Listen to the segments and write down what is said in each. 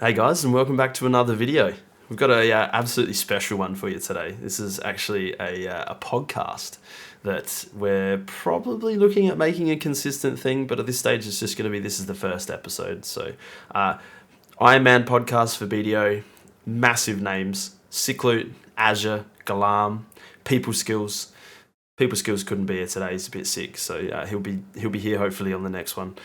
Hey guys, and welcome back to another video. We've got a absolutely special one for you today. This is actually a podcast that we're probably looking at making a consistent thing, but at this stage it's just going to be this is the first episode. So, Ironman Podcast for BDO, massive names: Cycloot, Azure, Galam, People Skills. People Skills couldn't be here today; he's a bit sick, so he'll be here hopefully on the next one.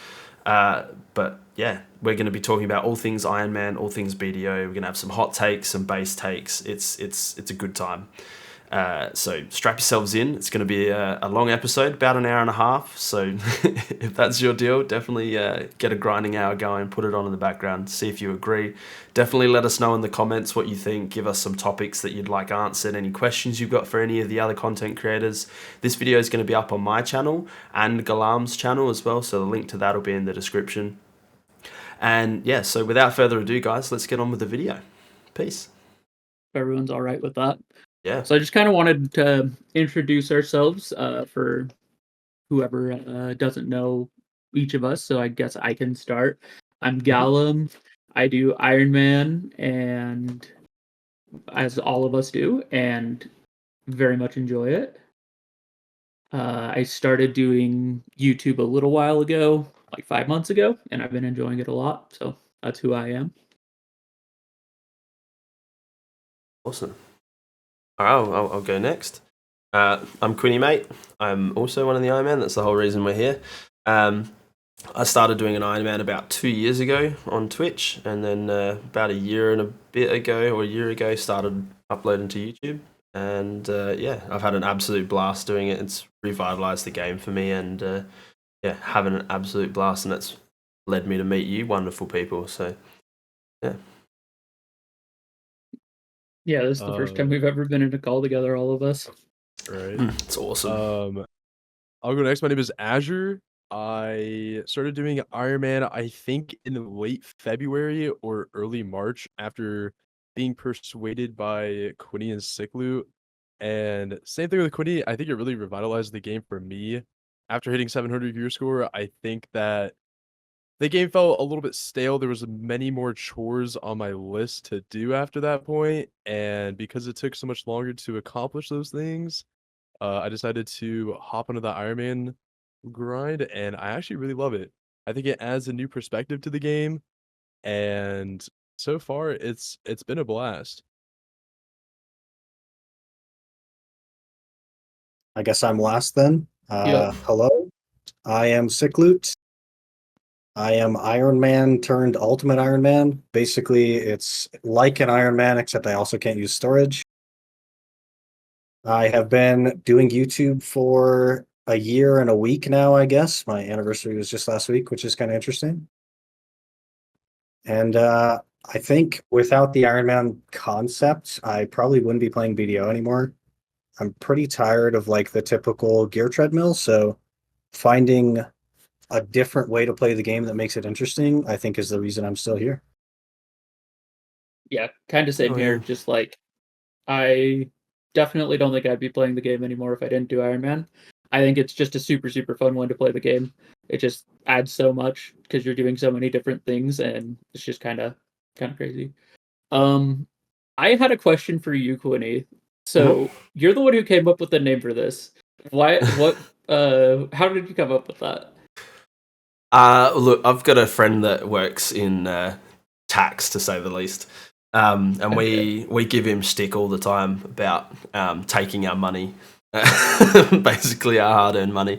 But yeah, we're going to be talking about all things Ironman, all things BDO. We're going to have some hot takes, some base takes. It's a good time. So strap yourselves in. It's going to be a long episode, about an hour and a half. So if that's your deal, definitely get a grinding hour going, put it on in the background, see if you agree. Definitely let us know in the comments what you think. Give us some topics that you'd like answered, any questions you've got for any of the other content creators. This video is going to be up on my channel and Galam's channel as well, so the link to that will be in the description. And yeah, so without further ado, guys, let's get on with the video. Peace. If everyone's all right with that. Yeah. So I just kind of wanted to introduce ourselves for whoever doesn't know each of us. So I guess I can start. I'm Gallum. I do Ironman, and as all of us do, and very much enjoy it. I started doing YouTube a little while ago, like 5 months ago, and I've been enjoying it a lot. So that's who I am. Awesome. All right, I'll go next. I'm Quinny, mate. I'm also one of the Ironman. That's the whole reason we're here. I started doing an Ironman about 2 years ago on Twitch, and then about a year ago, started uploading to YouTube. And yeah, I've had an absolute blast doing it. It's revitalized the game for me, and yeah, having an absolute blast, and that's led me to meet you wonderful people. So yeah. Yeah, this is the first time we've ever been in a call together, all of us. Right. It's awesome. I'll go next. My name is Azure. I started doing Ironman, I think, in late February or early March after being persuaded by Quinny and Sickloot. And same thing with Quinny. I think it really revitalized the game for me. After hitting 700 gear score, I think that the game felt a little bit stale. There was many more chores on my list to do after that point, and because it took so much longer to accomplish those things, I decided to hop onto the Ironman grind, and I actually really love it. I think it adds a new perspective to the game, and so far it's been a blast. I guess I'm last then. Yep. Hello, I am Sickloot. I am Iron Man turned Ultimate Iron Man. Basically, it's like an Iron Man, except I also can't use storage. I have been doing YouTube for a year and a week now, I guess. My anniversary was just last week, which is kind of interesting. And I think without the Iron Man concept, I probably wouldn't be playing BDO anymore. I'm pretty tired of like the typical gear treadmill, so finding a different way to play the game that makes it interesting, I think, is the reason I'm still here. Yeah, kind of same Oh, here. yeah. Just like, I definitely don't think I'd be playing the game anymore if I didn't do Iron Man. I think it's just a super, super fun one to play the game. It just adds so much because you're doing so many different things, and it's just kind of crazy. I had a question for you, Quinny. So you're the one who came up with the name for this. Why? What? How did you come up with that? Look, I've got a friend that works in tax, to say the least, and we give him stick all the time about taking our money, basically our hard-earned money,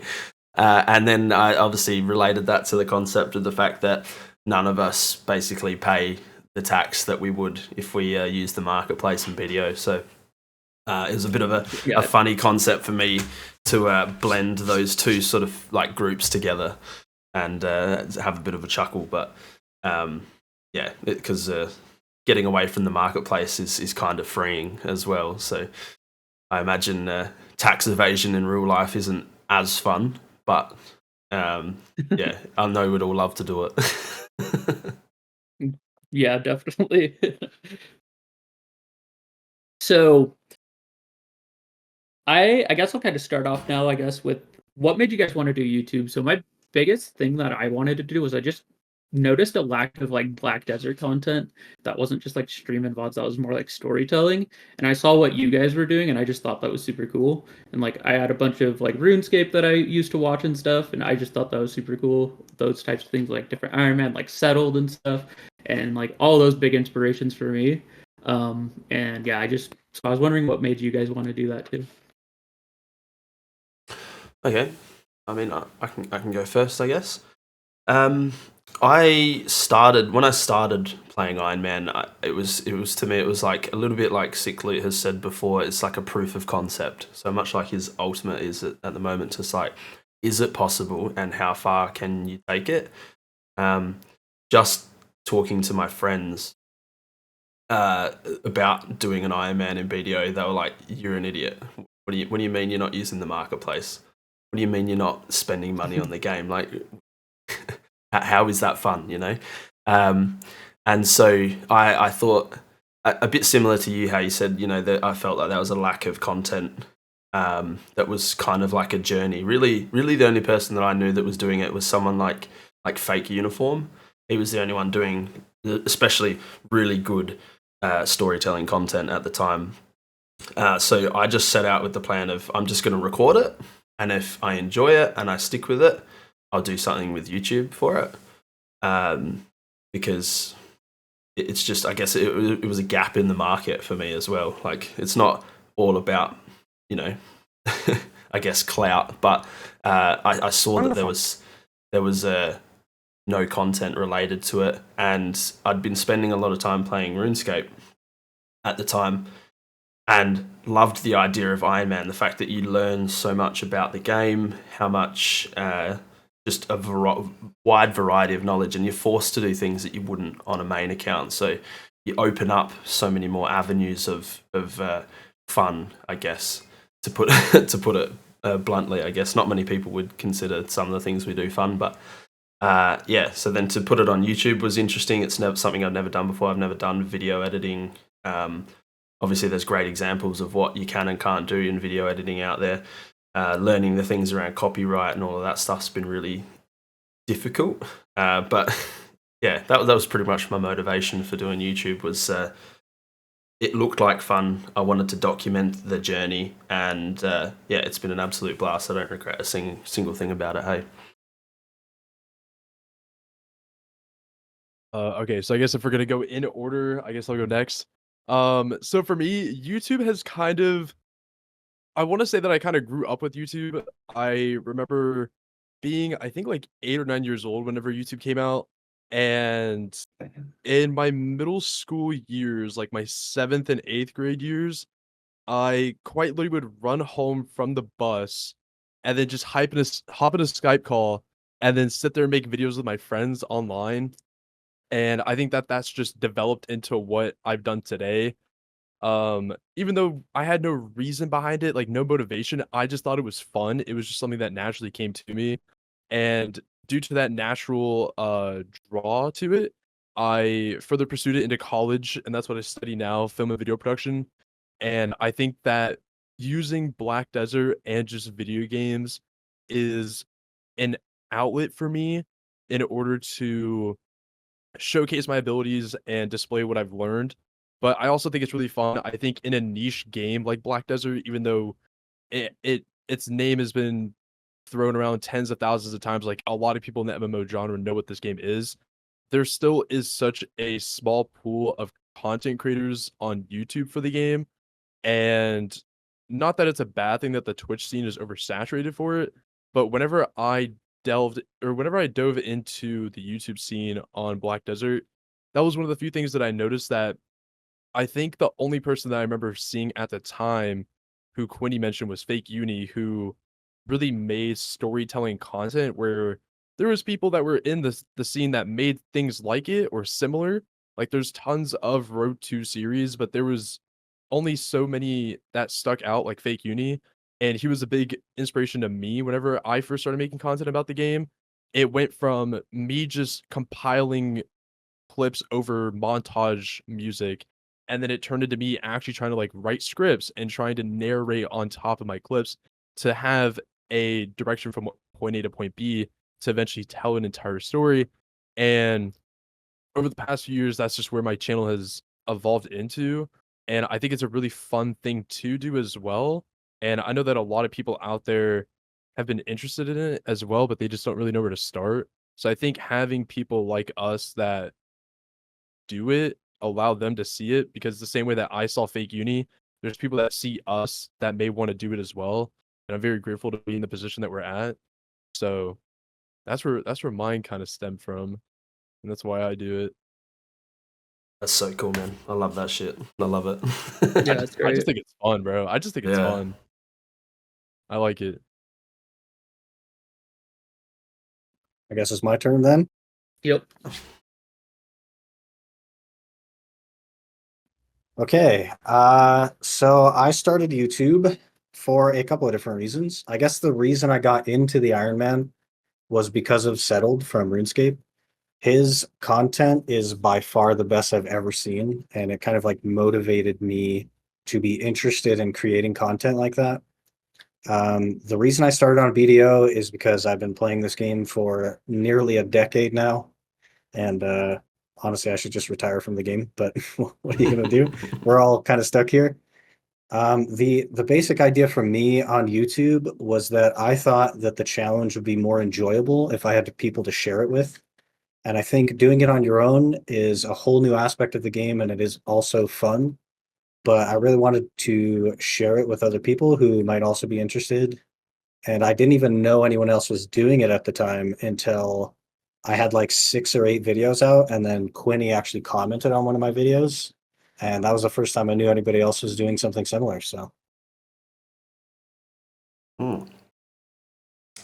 and then I obviously related that to the concept of the fact that none of us basically pay the tax that we would if we use the marketplace in BDO. So it was a bit of a funny concept for me to blend those two sort of like groups together and have a bit of a chuckle. But yeah, because getting away from the marketplace is kind of freeing as well. So I imagine tax evasion in real life isn't as fun, but yeah, I know we'd all love to do it. Yeah, definitely. So I guess I'll kind of start off now, I guess, with what made you guys want to do YouTube. So my biggest thing that I wanted to do was I just noticed a lack of like Black Desert content that wasn't just like stream and VODs, that was more like storytelling. And I saw what you guys were doing and I just thought that was super cool. And like I had a bunch of like RuneScape that I used to watch and stuff, and I just thought that was super cool. Those types of things like different Iron Man, like Settled and stuff, and like all those big inspirations for me. And yeah, I was wondering what made you guys want to do that too. Okay, I mean, I can go first, I guess. I started when I started playing Iron Man. It was to me, it was like a little bit like Sickly has said before. It's like a proof of concept. So much like his ultimate is at the moment. Just like, is it possible, and how far can you take it? Just talking to my friends about doing an Iron Man in BDO, they were like, "You're an idiot. What do you mean you're not using the marketplace? What do you mean you're not spending money on the game? Like, how is that fun, you know?" And so I thought a bit similar to you, how you said, you know, that I felt like there was a lack of content that was kind of like a journey. Really, the only person that I knew that was doing it was someone like Fake Uniform. He was the only one doing, especially really good storytelling content at the time. So I just set out with the plan of, I'm just going to record it, and if I enjoy it and I stick with it, I'll do something with YouTube for it. Because it's just, I guess it was a gap in the market for me as well. Like, it's not all about, you know, I guess clout, but I saw that there was no content related to it, and I'd been spending a lot of time playing RuneScape at the time, and loved the idea of Iron Man. The fact that you learn so much about the game, how much just a wide variety of knowledge, and you're forced to do things that you wouldn't on a main account. So you open up so many more avenues of fun, I guess, to put it bluntly. I guess not many people would consider some of the things we do fun, but yeah. So then to put it on YouTube was interesting. It's something I've never done before. I've never done video editing. Obviously, there's great examples of what you can and can't do in video editing out there. Learning the things around copyright and all of that stuff's been really difficult. But yeah, that was pretty much my motivation for doing YouTube. Was it looked like fun. I wanted to document the journey, and yeah, it's been an absolute blast. I don't regret a single thing about it. Hey. Okay, so I guess if we're gonna go in order, I guess I'll go next. So for me, YouTube has kind of, I want to say that I kind of grew up with YouTube. I remember being, I think, like 8 or 9 years old whenever YouTube came out, and in my middle school years, like my 7th and 8th grade years, I quite literally would run home from the bus and then just hop in a Skype call and then sit there and make videos with my friends online. And I think that that's just developed into what I've done today. Even though I had no reason behind it, like no motivation, I just thought it was fun. It was just something that naturally came to me. And due to that natural draw to it, I further pursued it into college, and that's what I study now, film and video production. And I think that using Black Desert and just video games is an outlet for me in order to showcase my abilities and display what I've learned. But I also think it's really fun. I think in a niche game like Black Desert, even though its name has been thrown around tens of thousands of times, like a lot of people in the MMO genre know what this game is, there still is such a small pool of content creators on YouTube for the game. And not that it's a bad thing that the Twitch scene is oversaturated for it, but whenever I dove into the YouTube scene on Black Desert, that was one of the few things that I noticed that I think the only person that I remember seeing at the time who Quinny mentioned was Fake Uni, who really made storytelling content where there was people that were in the scene that made things like it or similar. Like there's tons of Road 2 series, but there was only so many that stuck out, like Fake Uni, and he was a big inspiration to me whenever I first started making content about the game. It went from me just compiling clips over montage music, and then it turned into me actually trying to like write scripts and trying to narrate on top of my clips to have a direction from point A to point B to eventually tell an entire story. And over the past few years, that's just where my channel has evolved into. And I think it's a really fun thing to do as well. And I know that a lot of people out there have been interested in it as well, but they just don't really know where to start. So I think having people like us that do it allow them to see it, because the same way that I saw fake uni, there's people that see us that may want to do it as well. And I'm very grateful to be in the position that we're at. So that's where mine kind of stemmed from. And that's why I do it. That's so cool, man. I love that shit. I love it. Yeah, that's I great. just think it's fun, bro. I just think it's Yeah. fun. I like it. I guess it's my turn then. Yep. Okay. So I started YouTube for a couple of different reasons. I guess the reason I got into the Ironman was because of Settled from RuneScape. His content is by far the best I've ever seen, and it kind of like motivated me to be interested in creating content like that. The reason I started on BDO is because I've been playing this game for nearly a decade now, and honestly, I should just retire from the game, but what are you gonna do? We're all kind of stuck here. The basic idea for me on YouTube was that I thought that the challenge would be more enjoyable if I had people to share it with. And I think doing it on your own is a whole new aspect of the game, and it is also fun. But I really wanted to share it with other people who might also be interested. And I didn't even know anyone else was doing it at the time until I had like 6 or 8 videos out, and then Quinny actually commented on one of my videos. And that was the first time I knew anybody else was doing something similar. So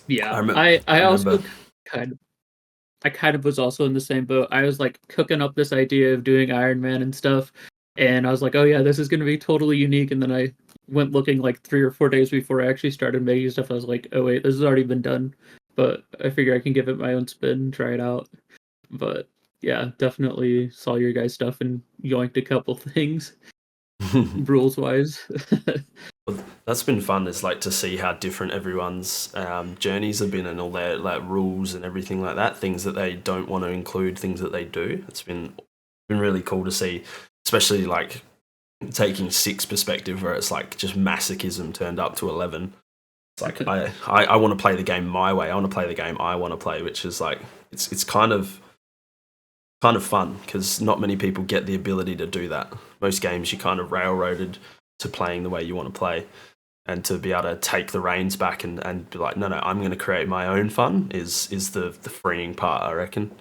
Yeah, I I also remember. kind of was also in the same boat. I was like cooking up this idea of doing Iron Man and stuff, and I was like, oh yeah, this is gonna be totally unique. And then I went looking like 3 or 4 days before I actually started making stuff. I was like, oh wait, this has already been done. But I figure I can give it my own spin, try it out. But yeah, definitely saw your guys' stuff and yoinked a couple things rules wise. That's been fun. Is like to see how different everyone's journeys have been and all their like rules and everything like that. Things that they don't want to include, things that they do. It's been really cool to see, especially like taking 6 perspective where it's like just masochism turned up to 11. It's like I want to play the game my way. I want to play the game I want to play, which is like it's kind of fun because not many people get the ability to do that. Most games you kind of railroaded to playing the way you want to play, and to be able to take the reins back and be like, no, I'm going to create my own fun is the freeing part, I reckon.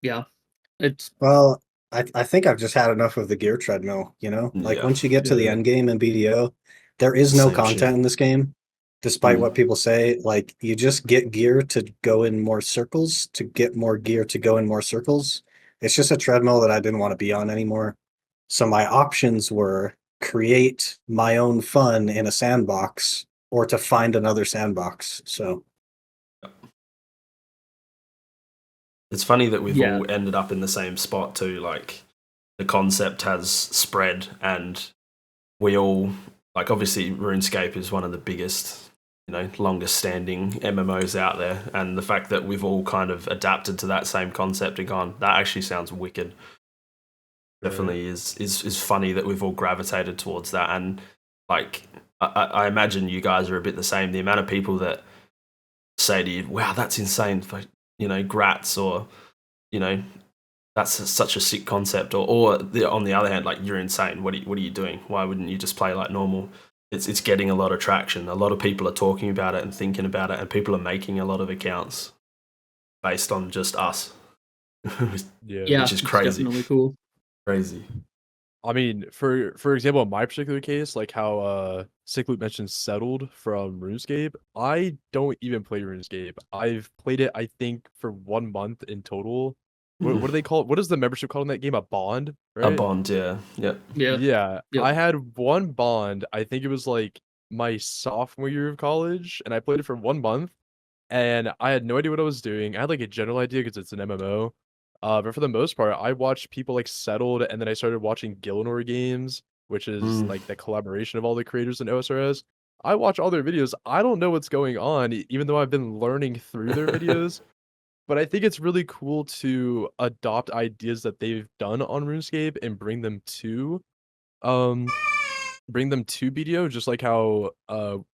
Yeah, it's well, I think I've just had enough of the gear treadmill, you know? Like Yeah. once you get to the Yeah. end game in BDO, there is no Same content shit. in this game, despite Mm. what people say. Like you just get gear to go in more circles, to get more gear to go in more circles. It's just a treadmill that I didn't want to be on anymore. So my options were create my own fun in a sandbox or to find another sandbox. So It's funny that we've Yeah. all ended up in the same spot too. Like the concept has spread, and we all like obviously RuneScape is one of the biggest, longest standing MMOs out there, and the fact that we've all kind of adapted to that same concept and gone, that actually sounds wicked. Definitely is funny that we've all gravitated towards that. And like I imagine you guys are a bit the same. The amount of people that say to you, wow, that's insane for grats, or that's such a sick concept, or on the other hand, like, you're insane, what are you doing, why wouldn't you just play like normal? It's getting a lot of traction. A lot of people are talking about it and thinking about it, and people are making a lot of accounts based on just us. yeah, Which is it's crazy. definitely cool. Crazy. I mean, for example, in my particular case, like how Sickloop mentioned Settled from RuneScape, I don't even play RuneScape. I've played it, I think, for 1 month in total. What do they call it? What is the membership called in that game? A bond, A right? bond, yeah. Yep. Yeah. Yeah, Yep. I had 1 bond. I think it was like my sophomore year of college, and I played it for 1 month, and I had no idea what I was doing. I had like a general idea because it's an MMO. But for the most part, I watched people like Settled, and then I started watching Gilnor Games, which is like the collaboration of all the creators in OSRS. I watch all their videos. I don't know what's going on, even though I've been learning through their videos. But I think it's really cool to adopt ideas that they've done on RuneScape and um bring them to BDO, just like how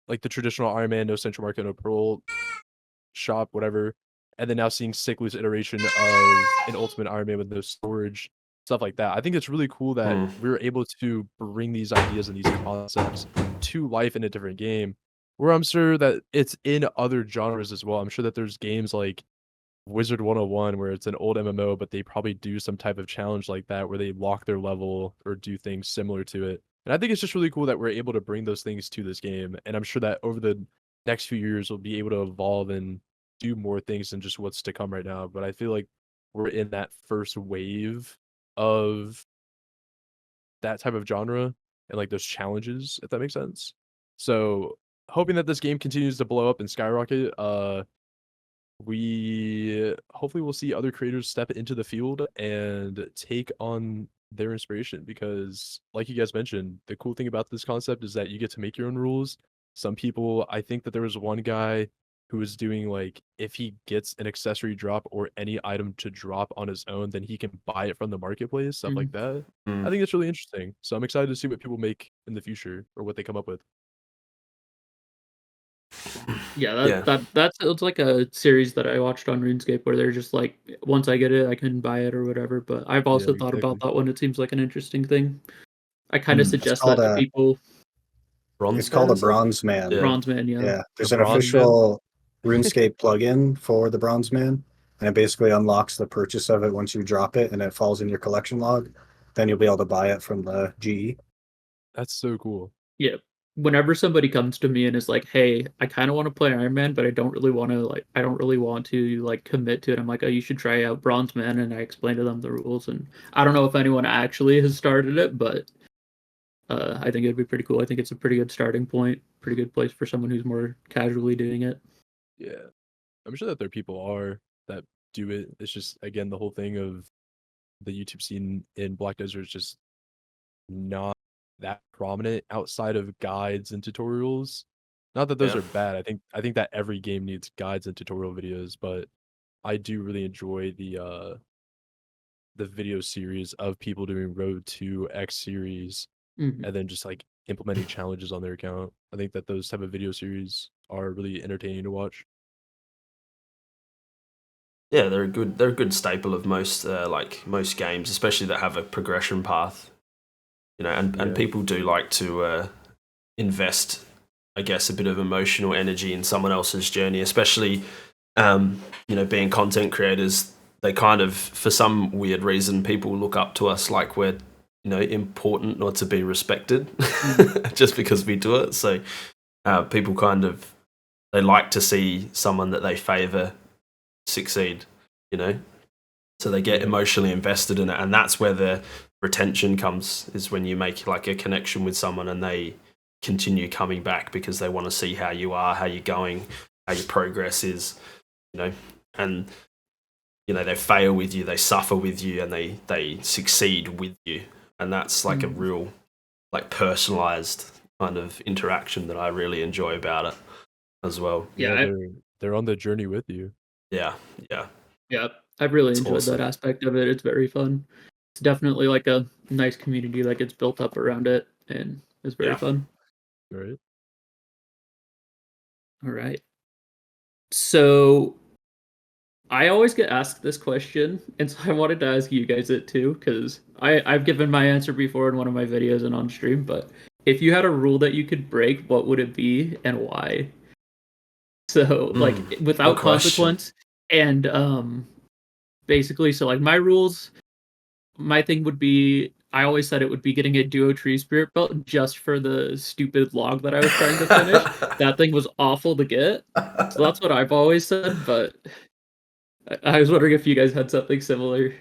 like the traditional Iron Man, no central market, no pearl shop, whatever. And then now seeing Sicklu's iteration of an Ultimate Iron Man with no storage, stuff like that. I think it's really cool that we're able to bring these ideas and these concepts to life in a different game. Where I'm sure that it's in other genres as well. I'm sure that there's games like Wizard 101 where it's an old MMO, but they probably do some type of challenge like that where they lock their level or do things similar to it. And I think it's just really cool that we're able to bring those things to this game. And I'm sure that over the next few years we'll be able to evolve and do more things than just what's to come right now. But I feel like we're in that first wave of that type of genre and like those challenges, if that makes sense. So hoping that this game continues to blow up and skyrocket. We hopefully will see other creators step into the field and take on their inspiration, because like you guys mentioned, the cool thing about this concept is that you get to make your own rules. Some people, I think that there was one guy who was doing like, if he gets an accessory drop or any item to drop on his own, then he can buy it from the marketplace, stuff like that. I think it's really interesting. So I'm excited to see what people make in the future or what they come up with. Yeah, that's it's like a series that I watched on RuneScape where they're just like, once I get it, I can buy it or whatever. But I've also thought about that one. It seems like an interesting thing. I kind of suggest that to people. It's called a Bronze Man. Yeah. Bronze Man, yeah. Yeah, there's an official RuneScape plugin for the Bronze Man, and it basically unlocks the purchase of it once you drop it and it falls in your collection log. Then you'll be able to buy it from the GE. That's so cool. Yeah. Whenever somebody comes to me and is like, "Hey, I kind of want to play Iron Man, but I don't really want to commit to it." I'm like, "Oh, you should try out Bronze Man," and I explain to them the rules. And I don't know if anyone actually has started it, but I think it'd be pretty cool. I think it's a pretty good starting point, pretty good place for someone who's more casually doing it. Yeah, I'm sure that there are that do it. It's just, again, the whole thing of the YouTube scene in Black Desert is just not that prominent outside of guides and tutorials. Not that those are bad. I think that every game needs guides and tutorial videos, but I do really enjoy the video series of people doing Road to X series and then just like implementing challenges on their account. I think that those type of video series are really entertaining to watch. Yeah, they're a good staple of most most games, especially that have a progression path. You know, and people do like to invest, I guess, a bit of emotional energy in someone else's journey, especially being content creators. They kind of, for some weird reason, people look up to us like we're important or to be respected just because we do it. So people they like to see someone that they favor succeed, so they get emotionally invested in it, and that's where the retention comes, is when you make like a connection with someone and they continue coming back because they want to see how you are, how you're going, how your progress is, and they fail with you, they suffer with you, and they succeed with you. And that's like a real like personalized kind of interaction that I really enjoy about it as well. Yeah, they're on the journey with you. Yeah. I've really enjoyed that aspect of it. It's very fun. It's definitely like a nice community that gets built up around it, and it's very fun. Right. All right. So I always get asked this question, and so I wanted to ask you guys it too, because I've given my answer before in one of my videos and on stream, but if you had a rule that you could break, what would it be and why? So like without consequence, and basically, so like my thing would be, I always said it would be getting a Duo Tree Spirit belt just for the stupid log that I was trying to finish. That thing was awful to get. So that's what I've always said, but I was wondering if you guys had something similar.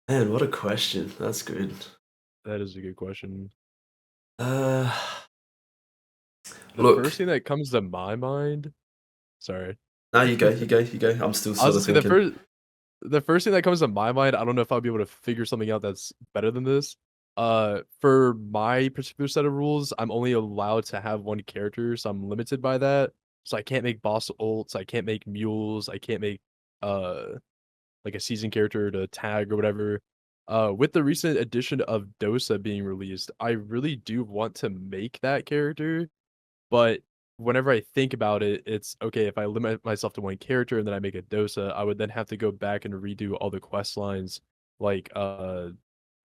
Man, what a question. That's good. That is a good question. Look, first thing that comes to my mind... Sorry. No, you go. I'm still sort of thinking. The first thing that comes to my mind, I don't know if I'll be able to figure something out that's better than this. For my particular set of rules, I'm only allowed to have one character, so I'm limited by that. So I can't make boss ults, I can't make mules, I can't make like a season character to tag or whatever. With the recent edition of Dosa being released, I really do want to make that character, but whenever I think about it, it's okay if I limit myself to one character and then I make a Dosa, I would then have to go back and redo all the quest lines, like Mount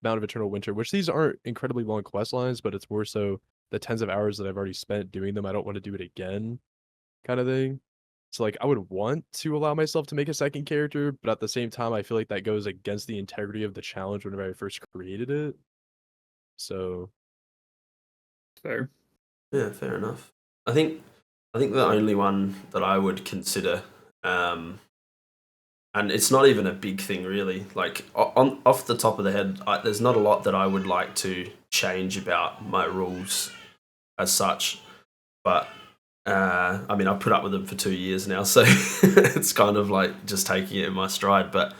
of Eternal Winter, which these aren't incredibly long quest lines, but it's more so the tens of hours that I've already spent doing them. I don't want to do it again, kind of thing. So like I would want to allow myself to make a second character, but at the same time, I feel like that goes against the integrity of the challenge whenever I first created it. So Fair. Yeah, fair enough. I think the only one that I would consider, and it's not even a big thing really. Like off the top of the head, there's not a lot that I would like to change about my rules as such. But I mean, I've put up with them for 2 years now, so it's kind of like just taking it in my stride. But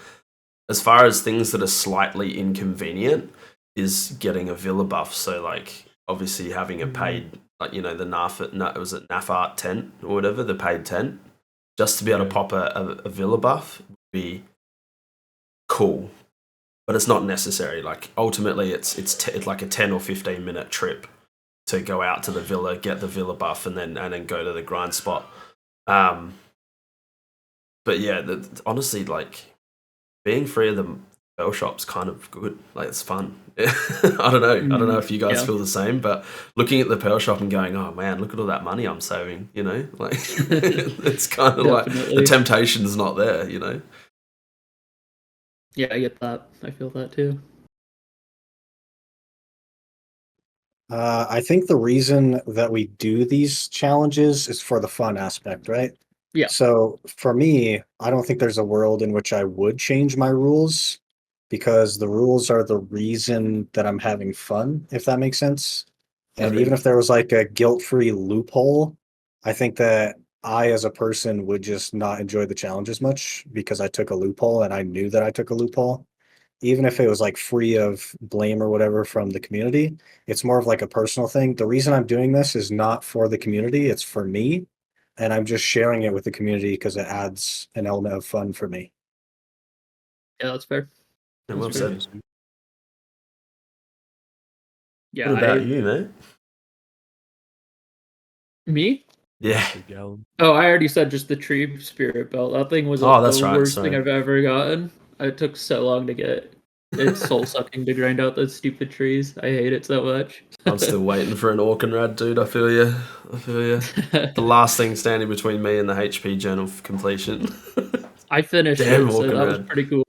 as far as things that are slightly inconvenient, is getting a villa buff. So like obviously having a paid, like the was it Nafart tent or whatever, the paid tent, just to be able to pop a villa buff would be cool. But it's not necessary. Like ultimately, it's like a 10 or 15 minute trip to go out to the villa, get the villa buff, and then go to the grind spot. But yeah, honestly, like being free of the pearl shop's kind of good. Like it's fun. I don't know if you guys feel the same, but looking at the pearl shop and going, oh man, look at all that money I'm saving. Like it's kind of like the temptation's not there. Yeah, I get that. I feel that too. I think the reason that we do these challenges is for the fun aspect, right? Yeah. So for me, I don't think there's a world in which I would change my rules because the rules are the reason that I'm having fun, if that makes sense. And even if there was like a guilt-free loophole, I think that I, as a person, would just not enjoy the challenge as much because I took a loophole and I knew that I took a loophole. Even if it was like free of blame or whatever from the community, it's more of like a personal thing. The reason I'm doing this is not for the community, it's for me. And I'm just sharing it with the community because it adds an element of fun for me. Yeah, that's fair. And well said. Yeah. What about you, mate? Me? Yeah. Oh, I already said just the tree spirit belt. That thing was the worst thing I've ever gotten. It took so long to get. It's soul sucking to grind out those stupid trees. I hate it so much. I'm still waiting for an Orkenrad, dude. I feel you. The last thing standing between me and the HP journal completion. I finished it, so that was pretty cool.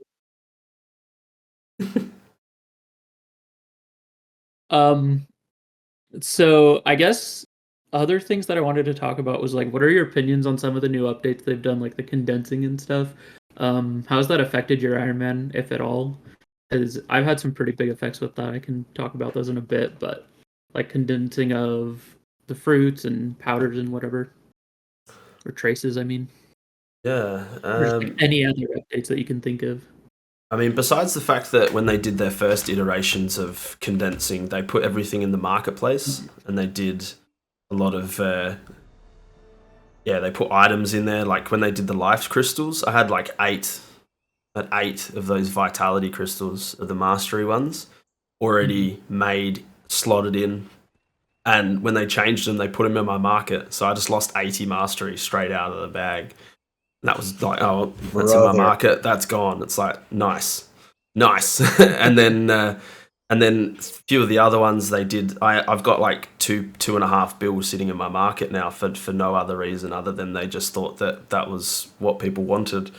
So I guess other things that I wanted to talk about was like, what are your opinions on some of the new updates they've done, like the condensing and stuff? How's that affected your Ironman, if at all? Because I've had some pretty big effects with that. I can talk about those in a bit, but like condensing of the fruits and powders and whatever, or traces, I mean. Yeah. Or just like any other updates that you can think of. I mean, besides the fact that when they did their first iterations of condensing, they put everything in the marketplace and they did a lot of, they put items in there. Like when they did the life crystals, I had like eight of those vitality crystals, of the mastery ones, already made, slotted in. And when they changed them, they put them in my market. So I just lost 80 mastery straight out of the bag. And that was like, oh, that's in my market. That's gone. It's like, nice. and then a few of the other ones they did. I've got like 2.5 bills sitting in my market now for no other reason other than they just thought that was what people wanted.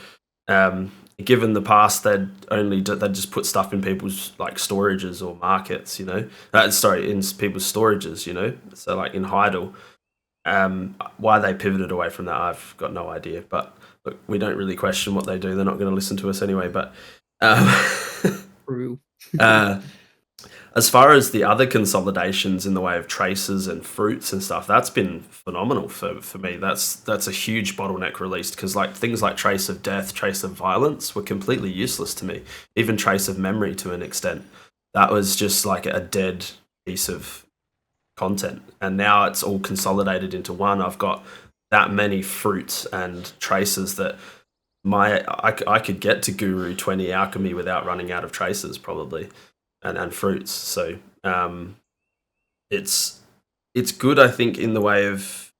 Given the past, they'd just put stuff in people's like storages or markets, in people's storages, so like in Heidel. Why they pivoted away from that, I've got no idea. But look, we don't really question what they do. They're not going to listen to us anyway. But True. As far as the other consolidations in the way of traces and fruits and stuff, that's been phenomenal for me. That's a huge bottleneck released because like things like trace of death, trace of violence were completely useless to me. Even trace of memory to an extent. That was just like a dead piece of content. And now it's all consolidated into one. I've got that many fruits and traces that I could get to Guru 20 Alchemy without running out of traces probably, and fruits. So it's good, I think, in the way of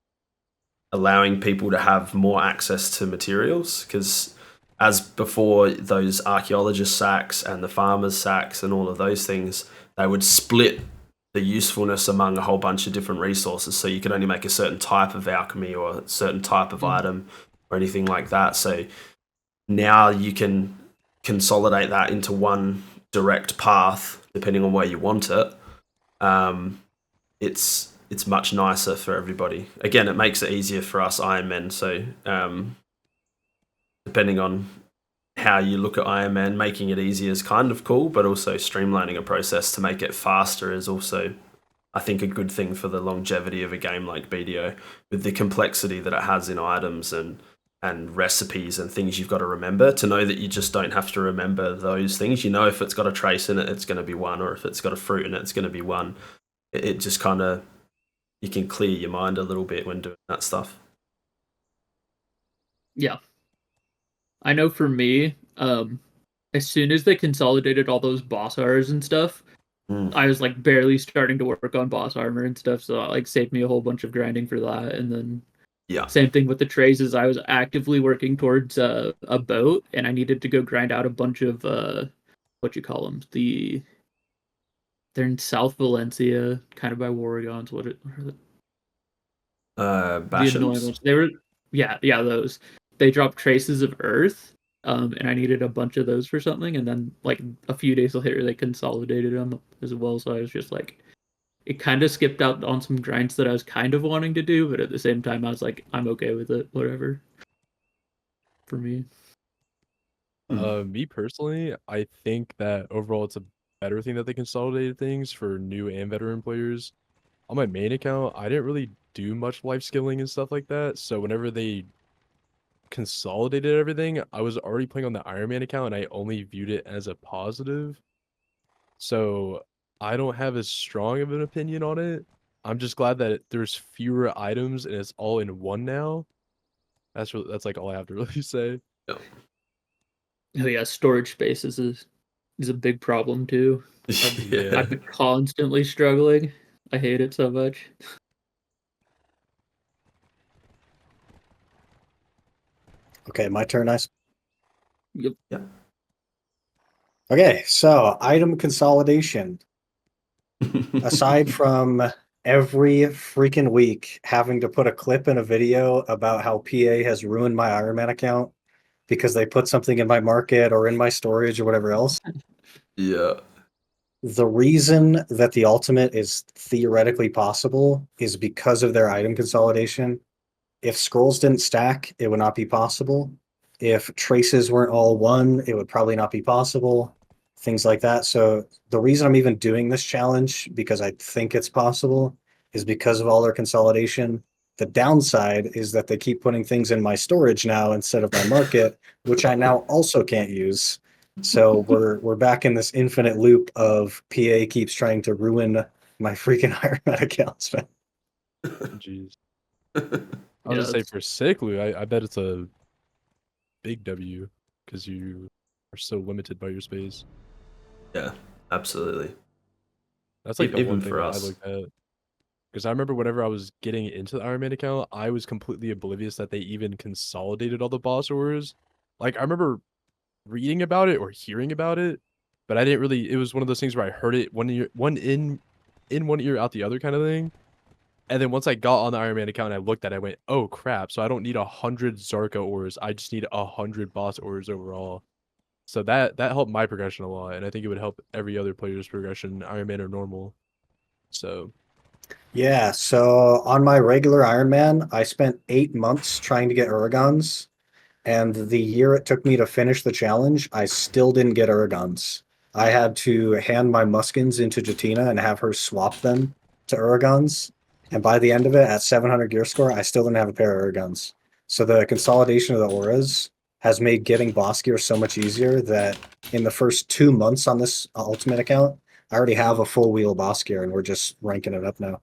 allowing people to have more access to materials, because as before, those archaeologist sacks and the farmers sacks and all of those things, they would split the usefulness among a whole bunch of different resources. So you could only make a certain type of alchemy or a certain type of item or anything like that. So now you can consolidate that into one direct path, depending on where you want it. It's much nicer for everybody. Again, it makes it easier for us Ironmen. So depending on how you look at Ironman, making it easier is kind of cool, but also streamlining a process to make it faster is also, I think, a good thing for the longevity of a game like BDO, with the complexity that it has in items and recipes and things you've got to remember, to know that you just don't have to remember those things. You know, if it's got a trace in it, it's going to be one, or if it's got a fruit in it, it's going to be one. It just kind of, you can clear your mind a little bit when doing that stuff. Yeah. I know for me, as soon as they consolidated all those boss Rs and stuff, I was like barely starting to work on boss armor and stuff, so it like saved me a whole bunch of grinding for that. And then same thing with the traces. I was actively working towards a boat, and I needed to go grind out a bunch of what you call them? They're in South Valencia, kind of by Wargons. What are the annoying ones? They were those. They dropped traces of earth, and I needed a bunch of those for something, and then like a few days later they consolidated them as well. So I was just like, it kind of skipped out on some grinds that I was kind of wanting to do, but at the same time I was like, I'm okay with it, whatever. For me. Me personally, I think that overall it's a better thing that they consolidated things for new and veteran players. On my main account, I didn't really do much life skilling and stuff like that, so whenever they consolidated everything, I was already playing on the Ironman account and I only viewed it as a positive. So I don't have as strong of an opinion on it. I'm just glad that there's fewer items and it's all in one now. That's like all I have to really say. Yeah. Oh yeah, storage space is a big problem too. I've been constantly struggling. I hate it so much. Okay, my turn, nice. Yep. Yeah. Okay, so item consolidation. Aside from every freaking week having to put a clip in a video about how PA has ruined my Ironman account because they put something in my market or in my storage or whatever else. Yeah. The reason that the ultimate is theoretically possible is because of their item consolidation. If scrolls didn't stack, it would not be possible. If traces weren't all one, it would probably not be possible. Things like that. So the reason I'm even doing this challenge, because I think it's possible, is because of all their consolidation. The downside is that they keep putting things in my storage now instead of my market, which I now also can't use. So we're back in this infinite loop of PA keeps trying to ruin my freaking Ironman accounts, man. Jeez. I was gonna say for sick loot, I bet it's a big W because you are so limited by your space. Yeah, absolutely. That's like the even one thing for that us. I looked at. Because I remember whenever I was getting into the Ironman account, I was completely oblivious that they even consolidated all the boss orders. Like I remember reading about it or hearing about it, but I didn't really. It was one of those things where I heard it one ear, one in one ear, out the other kind of thing. And then once I got on the Ironman account and I looked at it, I went, oh crap, so I don't need 100 Zarka ores, I just need 100 boss ores overall. So that helped my progression a lot, and I think it would help every other player's progression, Ironman or normal. So yeah, so on my regular Ironman, I spent 8 months trying to get Uragons, and the year it took me to finish the challenge, I still didn't get Uragons. I had to hand my Muskins into Jatina and have her swap them to Uragons. And by the end of it, at 700 gear score, I still didn't have a pair of Uragons. So the consolidation of the auras has made getting boss gear so much easier that in the first 2 months on this ultimate account, I already have a full wheel boss gear and we're just ranking it up now.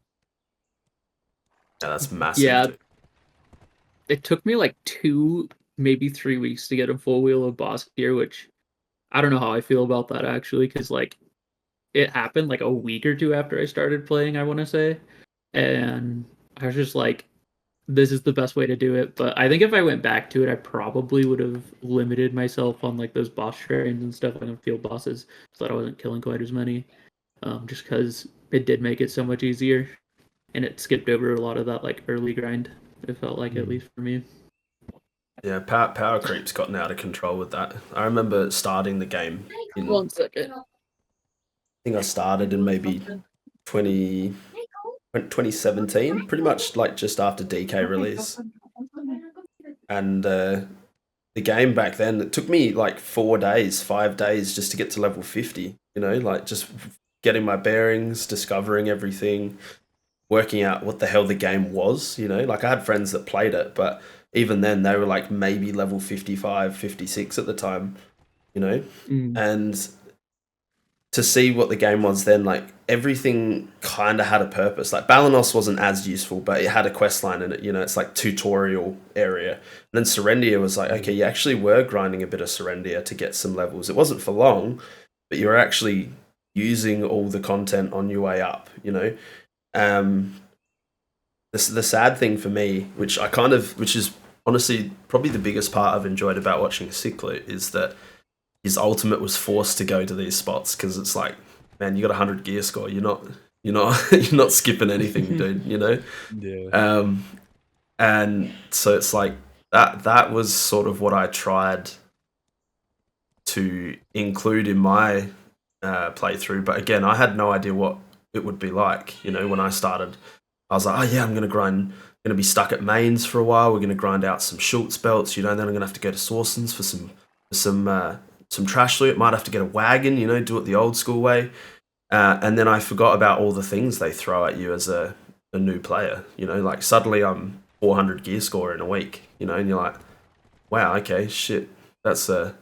Yeah, that's massive. Yeah. Dude. It took me like 2 maybe 3 weeks to get a full wheel of boss gear, which I don't know how I feel about that actually, because like it happened like a week or two after I started playing, I want to say, and I was just like, this is the best way to do it. But I think if I went back to it, I probably would have limited myself on like those boss trains and stuff and field bosses, so that I wasn't killing quite as many. Just because it did make it so much easier, and it skipped over a lot of that like early grind. It felt like, at least for me. Yeah, power creep's gotten out of control with that. I remember starting the game in, 1 second. I think I started in maybe 2017, pretty much like just after DK release. And the game back then, it took me like 5 days just to get to level 50, you know, like just getting my bearings, discovering everything, working out what the hell the game was, you know, like I had friends that played it, but even then they were like maybe level 55, 56 at the time, you know, and to see what the game was then, like everything kind of had a purpose. Like Balanos wasn't as useful, but it had a quest line in it, you know, it's like tutorial area. And then Serendia was like, okay, you actually were grinding a bit of Serendia to get some levels. It wasn't for long, but you were actually using all the content on your way up, you know. The sad thing for me, which is honestly probably the biggest part I've enjoyed about watching Cyclo, is that his ultimate was forced to go to these spots because it's like, man, you got 100 gear score. You're not you're not skipping anything, dude. You know. Yeah. And so it's like that was sort of what I tried to include in my playthrough. But again, I had no idea what it would be like. You know, when I started, I was like, oh yeah, I'm gonna be stuck at mains for a while. We're gonna grind out some Schultz belts. You know, then I'm gonna have to go to Sorsons for some trash loot. Might have to get a wagon. You know, do it the old school way. And then I forgot about all the things they throw at you as a new player. You know, like suddenly I'm 400 gear score in a week. You know, and you're like, wow, okay, shit, that's a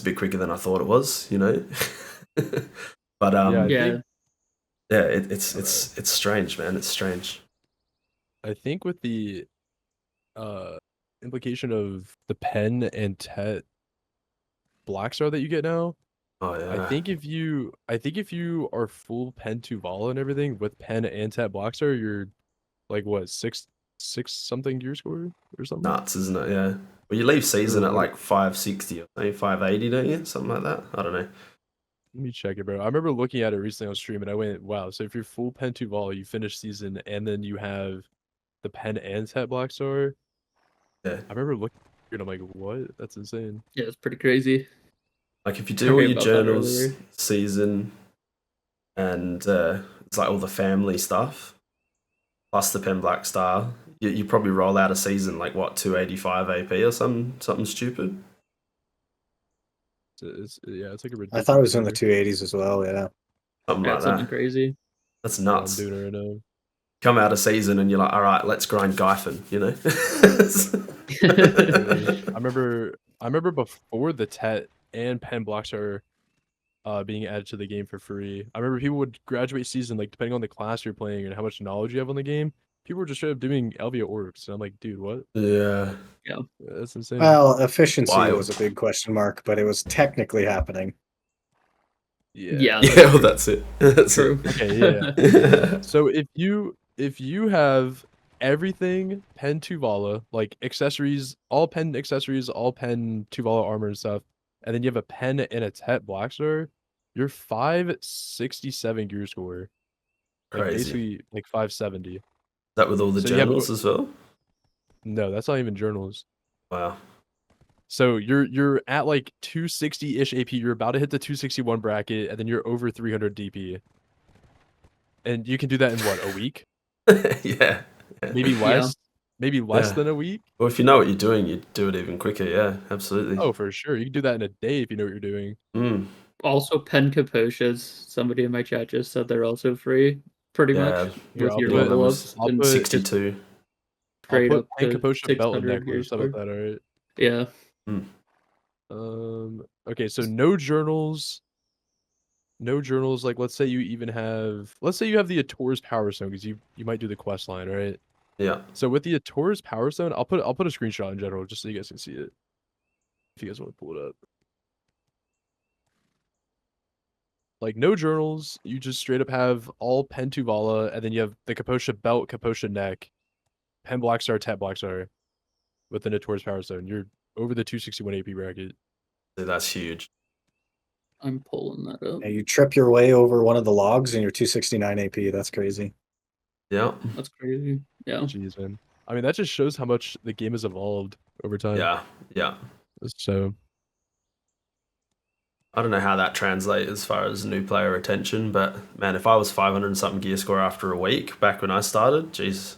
bit quicker than I thought it was. You know, but it's strange, man. It's strange. I think with the implication of the pen and Tet Blackstar that you get now, Oh yeah. I think if you are full pen to Vala and everything with pen and Tet Blackstar, you're like what, six something gear score or something? Nuts, isn't it? Yeah. Well, you leave season Or at what- like 560 or maybe 580, don't you? Something like that. I don't know. Let me check it, bro. I remember looking at it recently on stream and I went, wow, so if you're full pen to Vala, you finish season and then you have the pen and Tet Blackstar. Yeah. I remember looking and I'm like, what? That's insane. Yeah, it's pretty crazy. Like if you I do all heard your about that journals, earlier. season, and it's like all the family stuff, plus the pen black star, you probably roll out a season like what, 285 AP or something stupid. It's like a I ridiculous thought it was in the number. 280s as well. Yeah. Something Yeah, like it's something that. crazy. That's Yeah, I'm nuts. doing it right now. Come out of season and you're like, all right, let's grind Gyphon, you know? I remember before the Tet and Pen blocks are being added to the game for free. I remember people would graduate season, like depending on the class you're playing and how much knowledge you have on the game, people were just straight up doing Elvia orbs. And I'm like, dude, what? Yeah. That's insane. Well, efficiency Wild. was a big question mark, but it was technically happening. Yeah, Yeah, well, that's it. That's true. Okay, yeah. it. So if you have everything pen to Vala, like accessories, all pen to Vala armor and stuff, and then you have a pen and a Tet Blackstar, you're 567 gear score. Like Crazy. basically like 570. Is that with all the So you have- journals as well? No, that's not even journals. Wow. So you're at like 260-ish AP, you're about to hit the 261 bracket, and then you're over 300 DP. And you can do that in what, a week? Yeah. Maybe less. Maybe less Yeah. than a week. Well, if you know what you're doing, you do it even quicker. Yeah, absolutely. Oh, for sure. You can do that in a day if you know what you're doing. Also, pen capotias. Somebody in my chat just said they're also free, pretty Yeah. much, Here, with I'll your put- level I'll ups. put- and Just 62. I'll straight put up Pen to Capotia belt and 600 gear necklace. How about score. that, alright? Yeah. Okay, so no journals. No journals. Like, let's say you have the Ator's Power Stone, because you might do the quest line, right? Yeah. So with the Taurus Power Stone, I'll put a screenshot in general just so you guys can see it. If you guys want to pull it up. Like no journals, you just straight up have all Pen Tuvala, and then you have the Kaposha belt, Kaposha neck, Pen Black Star, Tet Black Star, with the Taurus Power Stone. You're over the 261 AP bracket. That's huge. I'm pulling that up. And you trip your way over one of the logs and you're 269 AP. That's crazy. Yeah. That's crazy. Yeah. Jeez, man. I mean, that just shows how much the game has evolved over time. Yeah. Yeah. So I don't know how that translates as far as new player retention, but man, if I was 500 and something gear score after a week back when I started, jeez,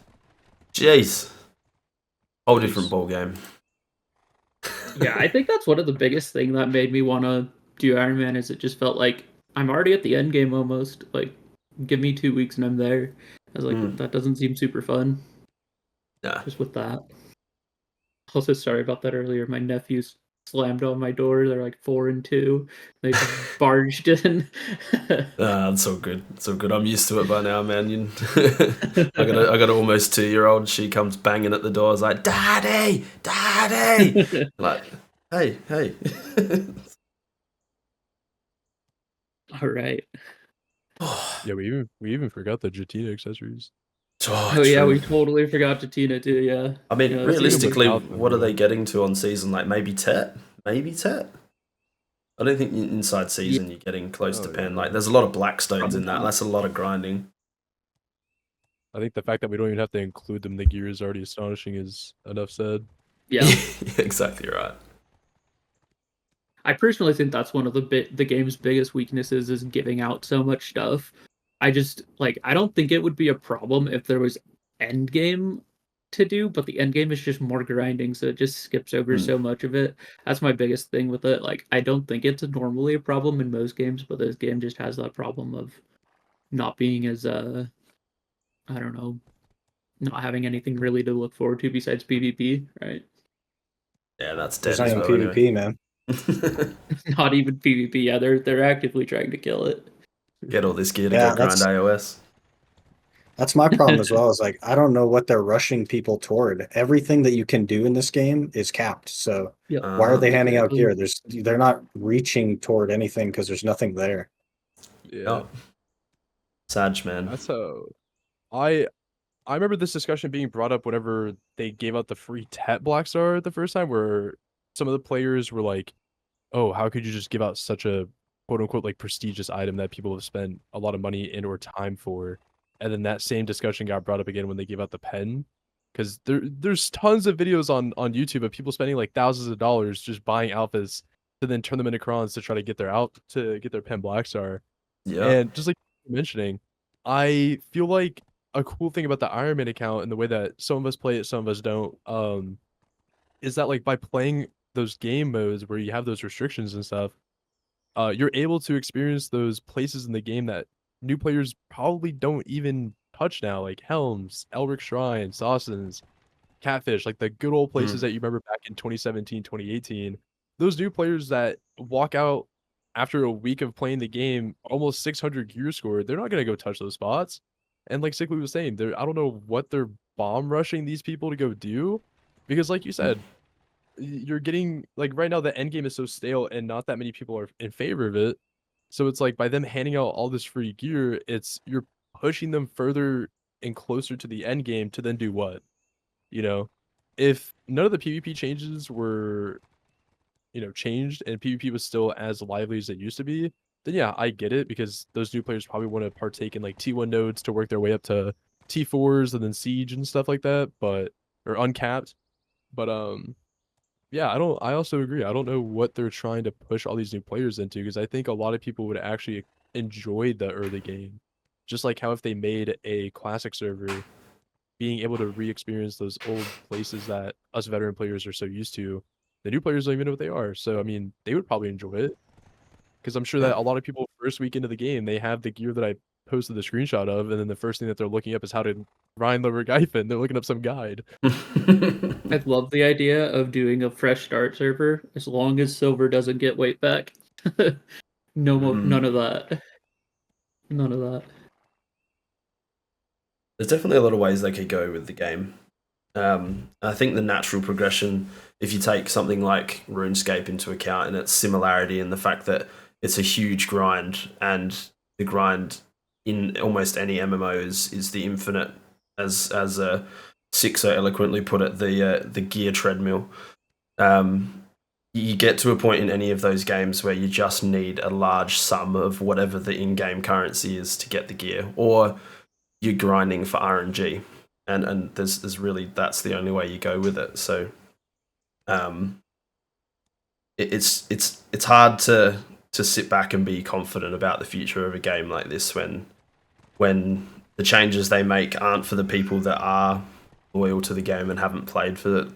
whole different ball game. Yeah, I think that's one of the biggest thing that made me want to do Ironman is it just felt like I'm already at the end game almost. Like, give me 2 weeks and I'm there. I was like, that doesn't seem super fun. Yeah. Just with that. Also, sorry about that earlier. My nephews slammed on my door. They're like 4 and 2. They just barged in. It's all good. It's all good. I'm used to it by now, man. I got an almost 2-year-old. She comes banging at the door. It's like, Daddy. Like, hey. All right. yeah, we even forgot the Jatina accessories. Oh yeah, we totally forgot Jatina too. Yeah. I mean, Yeah, realistically, out what are they getting to on season? Like maybe Tet. I don't think inside season you're getting close to Pen. Like, there's a lot of Blackstones in that. That's a lot of grinding. I think the fact that we don't even have to include them in the gear is already astonishing, is enough said. Yeah. Exactly right. I personally think that's one of the game's biggest weaknesses is giving out so much stuff. I just I don't think it would be a problem if there was end game to do, but the end game is just more grinding, so it just skips over so much of it. That's my biggest thing with it. Like, I don't think it's normally a problem in most games, but this game just has that problem of not being as I don't know, not having anything really to look forward to besides PvP, right? Yeah, that's dead There's as not well. even PvP, man. Not even PvP. Yeah, they're actively trying to kill it. Get all this gear to Yeah, go grind AOS. That's my problem as well. Is like I don't know what they're rushing people toward. Everything that you can do in this game is capped. So why are they handing out gear? They're not reaching toward anything because there's nothing there. Yeah. Sag, man. That's how I remember this discussion being brought up whenever they gave out the free Tet Black Star the first time, where some of the players were like, oh, how could you just give out such a quote unquote like prestigious item that people have spent a lot of money and or time for? And then that same discussion got brought up again when they gave out the pen. Because there's tons of videos on YouTube of people spending like thousands of dollars just buying outfits to then turn them into crons to try to get their pen Black Star. Yeah. And just like mentioning, I feel like a cool thing about the Ironman account and the way that some of us play it, some of us don't, is that like by playing those game modes where you have those restrictions and stuff, you're able to experience those places in the game that new players probably don't even touch now, like Helms, Elric Shrine, Sawsons, Catfish, like the good old places that you remember back in 2017, 2018. Those new players that walk out after a week of playing the game, almost 600 gear score, they're not going to go touch those spots. And like Sickly was saying, I don't know what they're bomb rushing these people to go do, because like you said, you're getting like right now the end game is so stale and not that many people are in favor of it. So it's like by them handing out all this free gear, you're pushing them further and closer to the end game to then do what? You know, if none of the PvP changes were, changed and PvP was still as lively as it used to be, then yeah, I get it, because those new players probably want to partake in like T1 nodes to work their way up to T4s and then Siege and stuff like that, or uncapped. But yeah, I also agree. I don't know what they're trying to push all these new players into, because I think a lot of people would actually enjoy the early game. Just like how if they made a classic server, being able to re-experience those old places that us veteran players are so used to, the new players don't even know what they are. So I mean, they would probably enjoy it, because I'm sure that a lot of people first week into the game, they have the gear that I posted the screenshot of, and then the first thing that they're looking up is how to grind lower Gyfin. They're looking up some guide. I love the idea of doing a fresh start server as long as silver doesn't get weight back. None of that. None of that. there's definitely a lot of ways they could go with the game. I think the natural progression, if you take something like RuneScape into account and its similarity in the fact that it's a huge grind, and the grind in almost any MMO is the infinite, as Six so eloquently put it, the gear treadmill. You get to a point in any of those games where you just need a large sum of whatever the in-game currency is to get the gear, or you're grinding for RNG, and there's really, that's the only way you go with it. So, it's hard to sit back and be confident about the future of a game like this when the changes they make aren't for the people that are loyal to the game and haven't played for,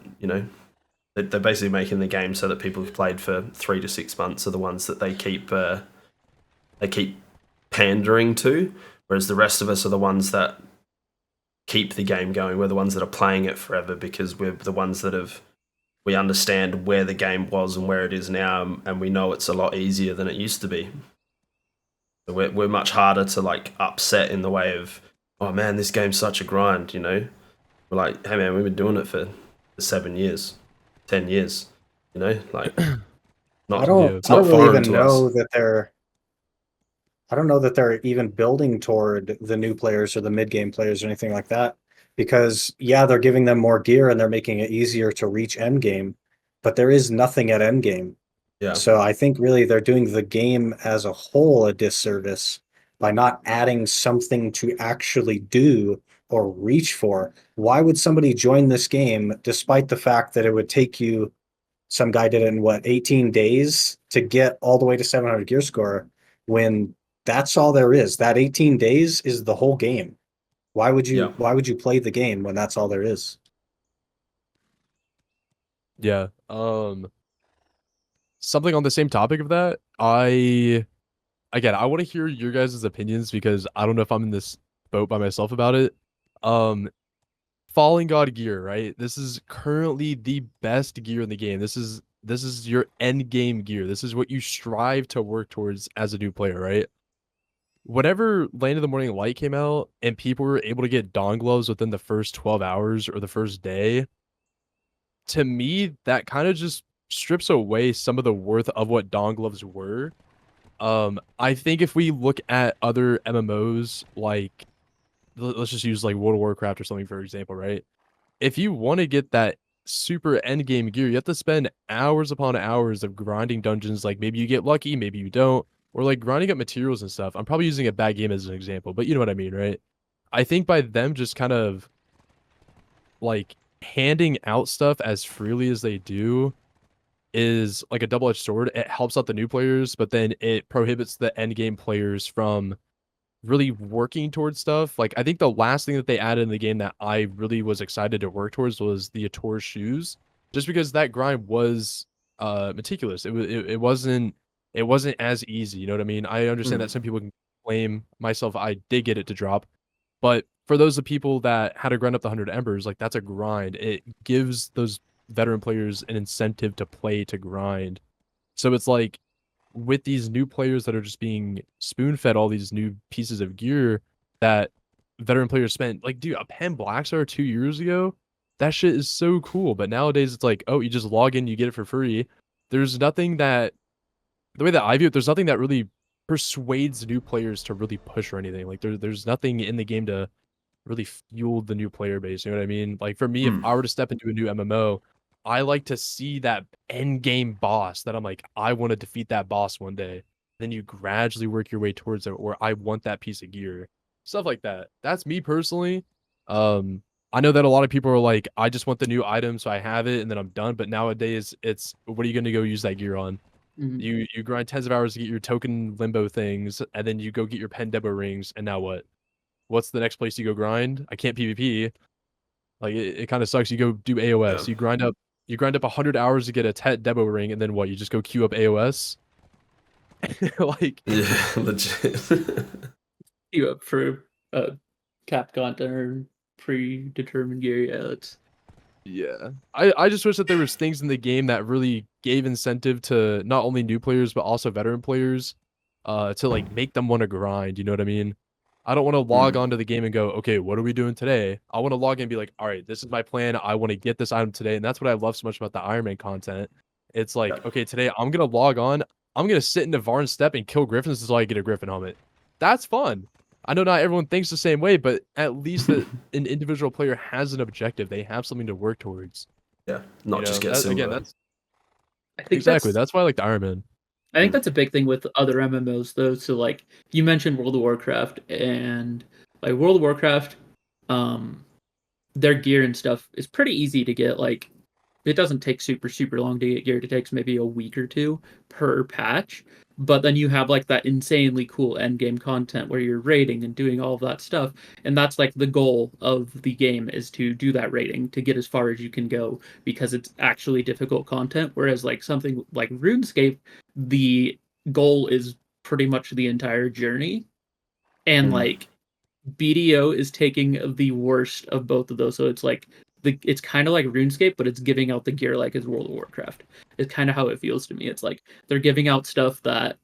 they're basically making the game so that people who've played for 3 to 6 months are the ones that they keep pandering to, whereas the rest of us are the ones that keep the game going. We're the ones that are playing it forever because we're the ones that we understand where the game was and where it is now, and we know it's a lot easier than it used to be. So we're much harder to like upset in the way of, oh man, this game's such a grind, We're like, hey man, we've been doing it for 7 years, 10 years, like not. I don't it's not really foreign even to us. know that they're. I don't know that they're even building toward the new players or the mid-game players or anything like that. Because yeah, they're giving them more gear and they're making it easier to reach endgame, but there is nothing at endgame. Yeah. So I think really they're doing the game as a whole a disservice by not adding something to actually do or reach for. Why would somebody join this game despite the fact that it would take you, some guy did it in 18 days to get all the way to 700 gear score, when that's all there is? That 18 days is the whole game. Why would you play the game when that's all there is? Yeah. Something on the same topic of that, I want to hear your guys' opinions because I don't know if I'm in this boat by myself about it. Fallen God gear, right? This is currently the best gear in the game. This is your end game gear. This is what you strive to work towards as a new player, right? Whenever Land of the Morning Light came out and people were able to get Dawn Gloves within the first 12 hours or the first day, to me, that kind of just strips away some of the worth of what Dawn Gloves were. I think if we look at other MMOs, like, let's just use like World of Warcraft or something, for example, right? If you want to get that super end game gear, you have to spend hours upon hours of grinding dungeons. Like maybe you get lucky, maybe you don't, or like grinding up materials and stuff. I'm probably using a bad game as an example, but you know what I mean, right? I think by them just kind of like handing out stuff as freely as they do is like a double-edged sword. It helps out the new players, but then it prohibits the end game players from really working towards stuff. Like I think the last thing that they added in the game that I really was excited to work towards was the Ator shoes, just because that grind was meticulous. It wasn't as easy, you know what I mean? I understand that some people can blame myself. I did get it to drop, but for those of people that had to grind up the 100 embers, like that's a grind. It gives those veteran players an incentive to play, to grind. So it's like with these new players that are just being spoon-fed all these new pieces of gear that veteran players spent, like, dude, a Pen Black Star 2 years ago, that shit is so cool. But nowadays it's like, oh, you just log in, you get it for free. There's nothing that, the way that I view it, there's nothing that really persuades new players to really push or anything. Like there's nothing in the game to really fuel the new player base. You know what I mean? Like for me, if I were to step into a new MMO, I like to see that end game boss that I'm like, I want to defeat that boss one day. Then you gradually work your way towards it, or I want that piece of gear. Stuff like that. That's me personally. I know that a lot of people are like, I just want the new item so I have it and then I'm done. But nowadays it's, what are you going to go use that gear on? You grind tens of hours to get your token limbo things, and then you go get your pen debo rings, and now what? What's the next place you go grind? I can't PvP. Like it kind of sucks. You go do AOS. Yeah. You grind up 100 hours to get a Tet Debo ring, and then what? You just go queue up AOS? Like, yeah, legit. You up for cap content or predetermined gear? Yeah, it's yeah. I just wish that there was things in the game that really gave incentive to not only new players but also veteran players, to like make them want to grind. You know what I mean? I don't want to log onto the game and go, okay, what are we doing today? I want to log in and be like, all right, this is my plan. I want to get this item today. And that's what I love so much about the Iron Man content. It's like, Yeah. okay, today I'm going to log on. I'm going to sit in the Varn step and kill griffins until I get a griffin helmet. That's fun. I know not everyone thinks the same way, but at least an individual player has an objective. They have something to work towards. Yeah, not You just know, get silver. again, that's I think exactly. That's why I like the Iron Man. I think that's a big thing with other MMOs though. So like you mentioned World of Warcraft, and like World of Warcraft, their gear and stuff is pretty easy to get. Like it doesn't take super long to get gear. It takes maybe a week or two per patch. But then you have like that insanely cool end game content where you're raiding and doing all of that stuff. And that's like the goal of the game, is to do that raiding, to get as far as you can go, because it's actually difficult content. Whereas like something like RuneScape, the goal is pretty much the entire journey. And like BDO is taking the worst of both of those. So it's like it's kind of like RuneScape, but it's giving out the gear like as World of Warcraft. It's kind of how it feels to me. It's like they're giving out stuff that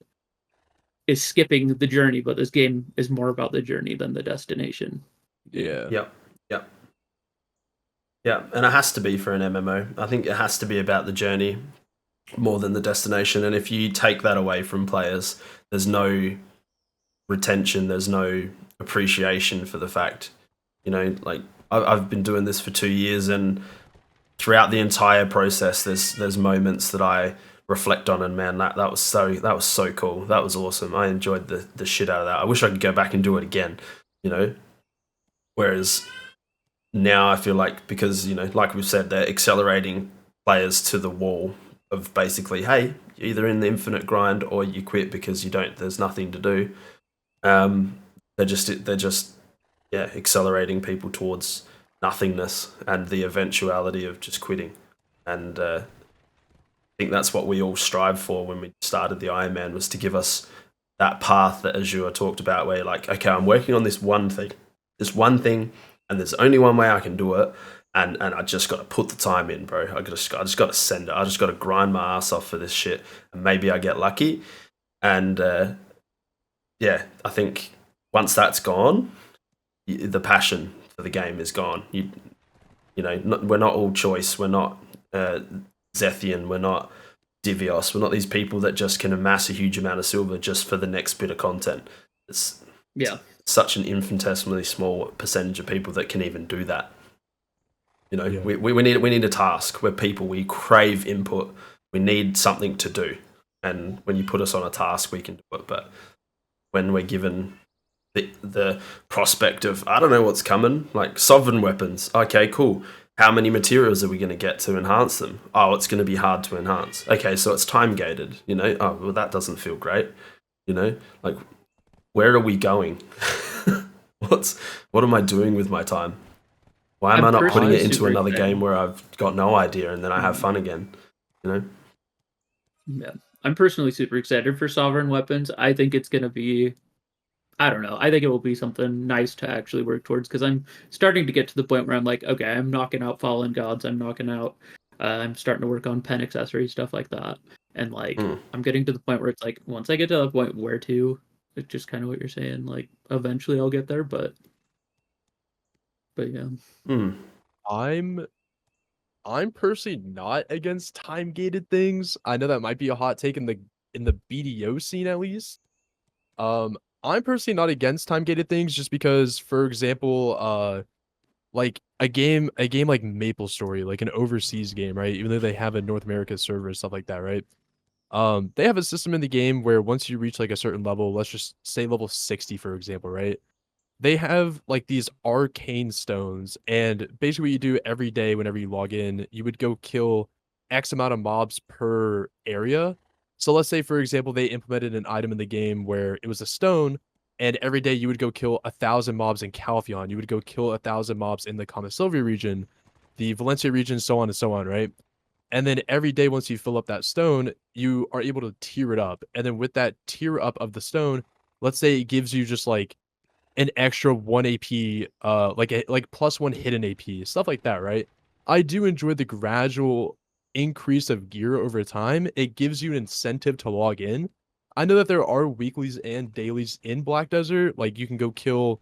is skipping the journey, but this game is more about the journey than the destination. Yeah. Yep. Yeah, and it has to be for an MMO. I think it has to be about the journey more than the destination. And if you take that away from players, there's no retention, there's no appreciation for the fact, like I've been doing this for 2 years, and throughout the entire process, there's moments that I reflect on, and man, that was so cool. That was awesome. I enjoyed the shit out of that. I wish I could go back and do it again, Whereas now I feel like, because, like we've said, they're accelerating players to the wall of basically, hey, you're either in the infinite grind or you quit because there's nothing to do. They're just accelerating people towards nothingness and the eventuality of just quitting. And I think that's what we all strive for when we started the Iron Man, was to give us that path that Azure talked about, where you're like, okay, I'm working on this one thing, and there's only one way I can do it, and I just got to put the time in, bro. I just got to send it. I just got to grind my ass off for this shit, and maybe I get lucky. And I think once that's gone, the passion for the game is gone. We're not all choice. We're not Zethian. We're not Divios. We're not these people that just can amass a huge amount of silver just for the next bit of content. It's such an infinitesimally small percentage of people that can even do that. We need a task. We're people. We crave input. We need something to do. And when you put us on a task, we can do it. But when we're given the prospect of, I don't know what's coming, like sovereign weapons. Okay, cool. How many materials are we going to get to enhance them? Oh, it's going to be hard to enhance. Okay, so it's time gated. Oh, well, that doesn't feel great. Like, where are we going? What am I doing with my time? Why am I not putting it into another game where I've got no idea and then I have fun again? Yeah, I'm personally super excited for sovereign weapons. I think it's going to be, I don't know, I think it will be something nice to actually work towards, because I'm starting to get to the point where I'm like, okay, I'm knocking out fallen gods, I'm starting to work on pen accessories, stuff like that. And like, I'm getting to the point where it's like, once I get to the point where to, it's just kind of what you're saying, like eventually I'll get there, but yeah. I'm personally not against time gated things. I know that might be a hot take in the BDO scene, at least. I'm personally not against time gated things, just because, for example, like a game like MapleStory, like an overseas game, right? Even though they have a North America server and stuff like that, right? They have a system in the game where once you reach like a certain level, let's just say level 60, for example, right? They have like these arcane stones, and basically what you do every day whenever you log in, you would go kill X amount of mobs per area. So let's say, for example, they implemented an item in the game where it was a stone, and every day you would go kill 1,000 mobs in Calphion. You would go kill 1,000 mobs in the Commissylvia region, the Valencia region, so on and so on, right? And then every day, once you fill up that stone, you are able to tier it up. And then with that tier up of the stone, let's say it gives you just like an extra 1 AP, like plus 1 hidden AP, stuff like that, right? I do enjoy the gradual increase of gear over time. It gives you an incentive to log in, I know that there are weeklies and dailies in Black Desert. Like you can go kill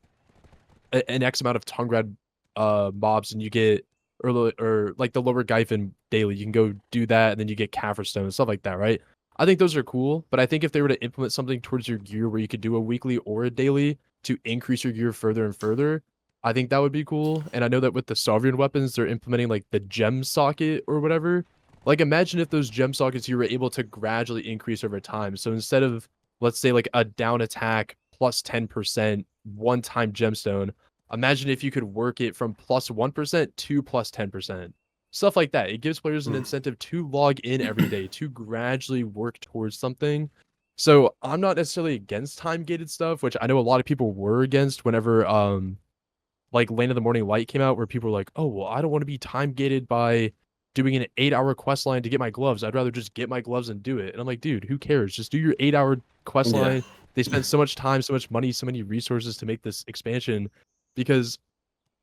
an X amount of Tungrad mobs and you get or like the lower Gyphon daily. You can go do that and then you get Kaffir Stone and stuff like that, right? I think those are cool, but I think if they were to implement something towards your gear where you could do a weekly or a daily to increase your gear further and further, I think that would be cool. And I know that with the Sovereign weapons, they're implementing like the gem socket or whatever. Like imagine if those gem sockets you were able to gradually increase over time. So instead of, let's say, like a down attack plus 10% one-time gemstone, imagine if you could work it from plus 1% to plus 10%. Stuff like that. It gives players an incentive to log in every day, to gradually work towards something. So I'm not necessarily against time-gated stuff, which I know a lot of people were against whenever like Land of the Morning Light came out, where people were like, oh, well, I don't want to be time-gated by doing an 8-hour quest line to get my gloves. I'd rather just get my gloves and do it. And I'm like, dude, who cares? Just do your 8-hour quest line. They spent so much time, so much money, so many resources to make this expansion, because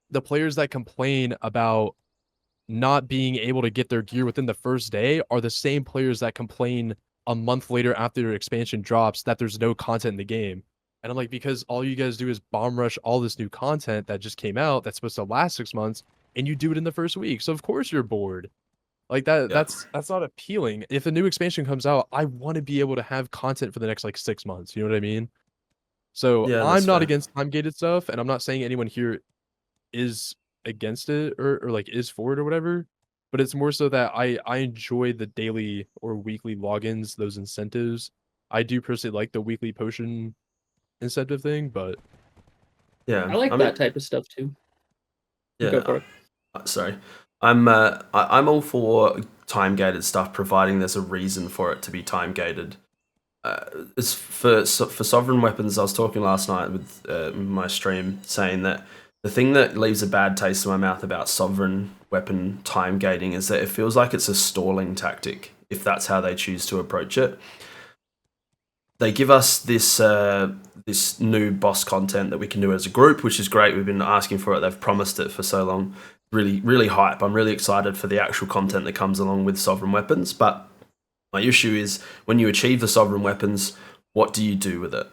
the players that complain about not being able to get their gear within the first day are the same players that complain a month later after their expansion drops that there's no content in the game. And I'm like, because all you guys do is bomb rush all this new content that just came out that's supposed to last 6 months, and you do it in the first week. So of course you're bored. Like that's not appealing. If a new expansion comes out, I want to be able to have content for the next like 6 months. You know what I mean? So I'm not against time gated stuff, and I'm not saying anyone here is against it or like is for it or whatever. But it's more so that I enjoy the daily or weekly logins, those incentives. I do personally like the weekly potion incentive thing, but Yeah, I like that type of stuff too. Yeah, Go for it. Sorry, I'm all for time gated stuff, providing there's a reason for it to be time gated. It's for sovereign weapons. I was talking last night with my stream, saying that the thing that leaves a bad taste in my mouth about sovereign weapon time gating is that it feels like it's a stalling tactic. If that's how they choose to approach it, they give us this this new boss content that we can do as a group, which is great. We've been asking for it. They've promised it for so long. Really, really hype. I'm really excited for the actual content that comes along with sovereign weapons. But my issue is when you achieve the sovereign weapons, what do you do with it?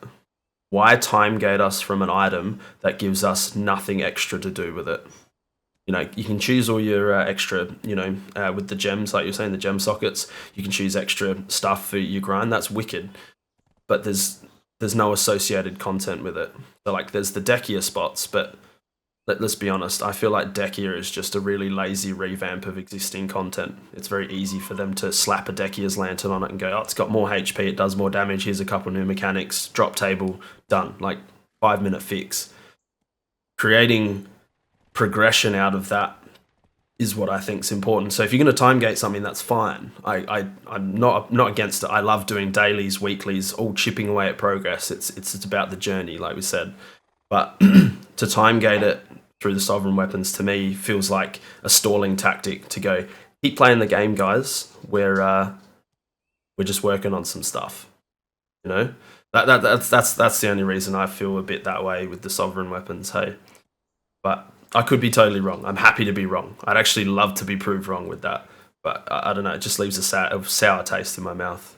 Why time gate us from an item that gives us nothing extra to do with it? You know, you can choose all your extra, with the gems, like you're saying, the gem sockets. You can choose extra stuff for your grind. That's wicked. But there's no associated content with it. So like there's the Deckier spots, but let's be honest, I feel like Deckier is just a really lazy revamp of existing content. It's very easy for them to slap a Deckier's lantern on it and go, oh, it's got more HP, it does more damage, here's a couple new mechanics, drop table, done. Like 5-minute fix. Creating progression out of that is what I think is important. So if you're going to time gate something, that's fine. I'm not against it. I love doing dailies, weeklies, all chipping away at progress. It's about the journey, like we said. But to time gate it through the sovereign weapons, to me, feels like a stalling tactic to go, keep playing the game, guys. We're just working on some stuff. You know, that's the only reason I feel a bit that way with the sovereign weapons. Hey, but I could be totally wrong. I'm happy to be wrong. I'd actually love to be proved wrong with that. But I don't know. It just leaves a sour taste in my mouth.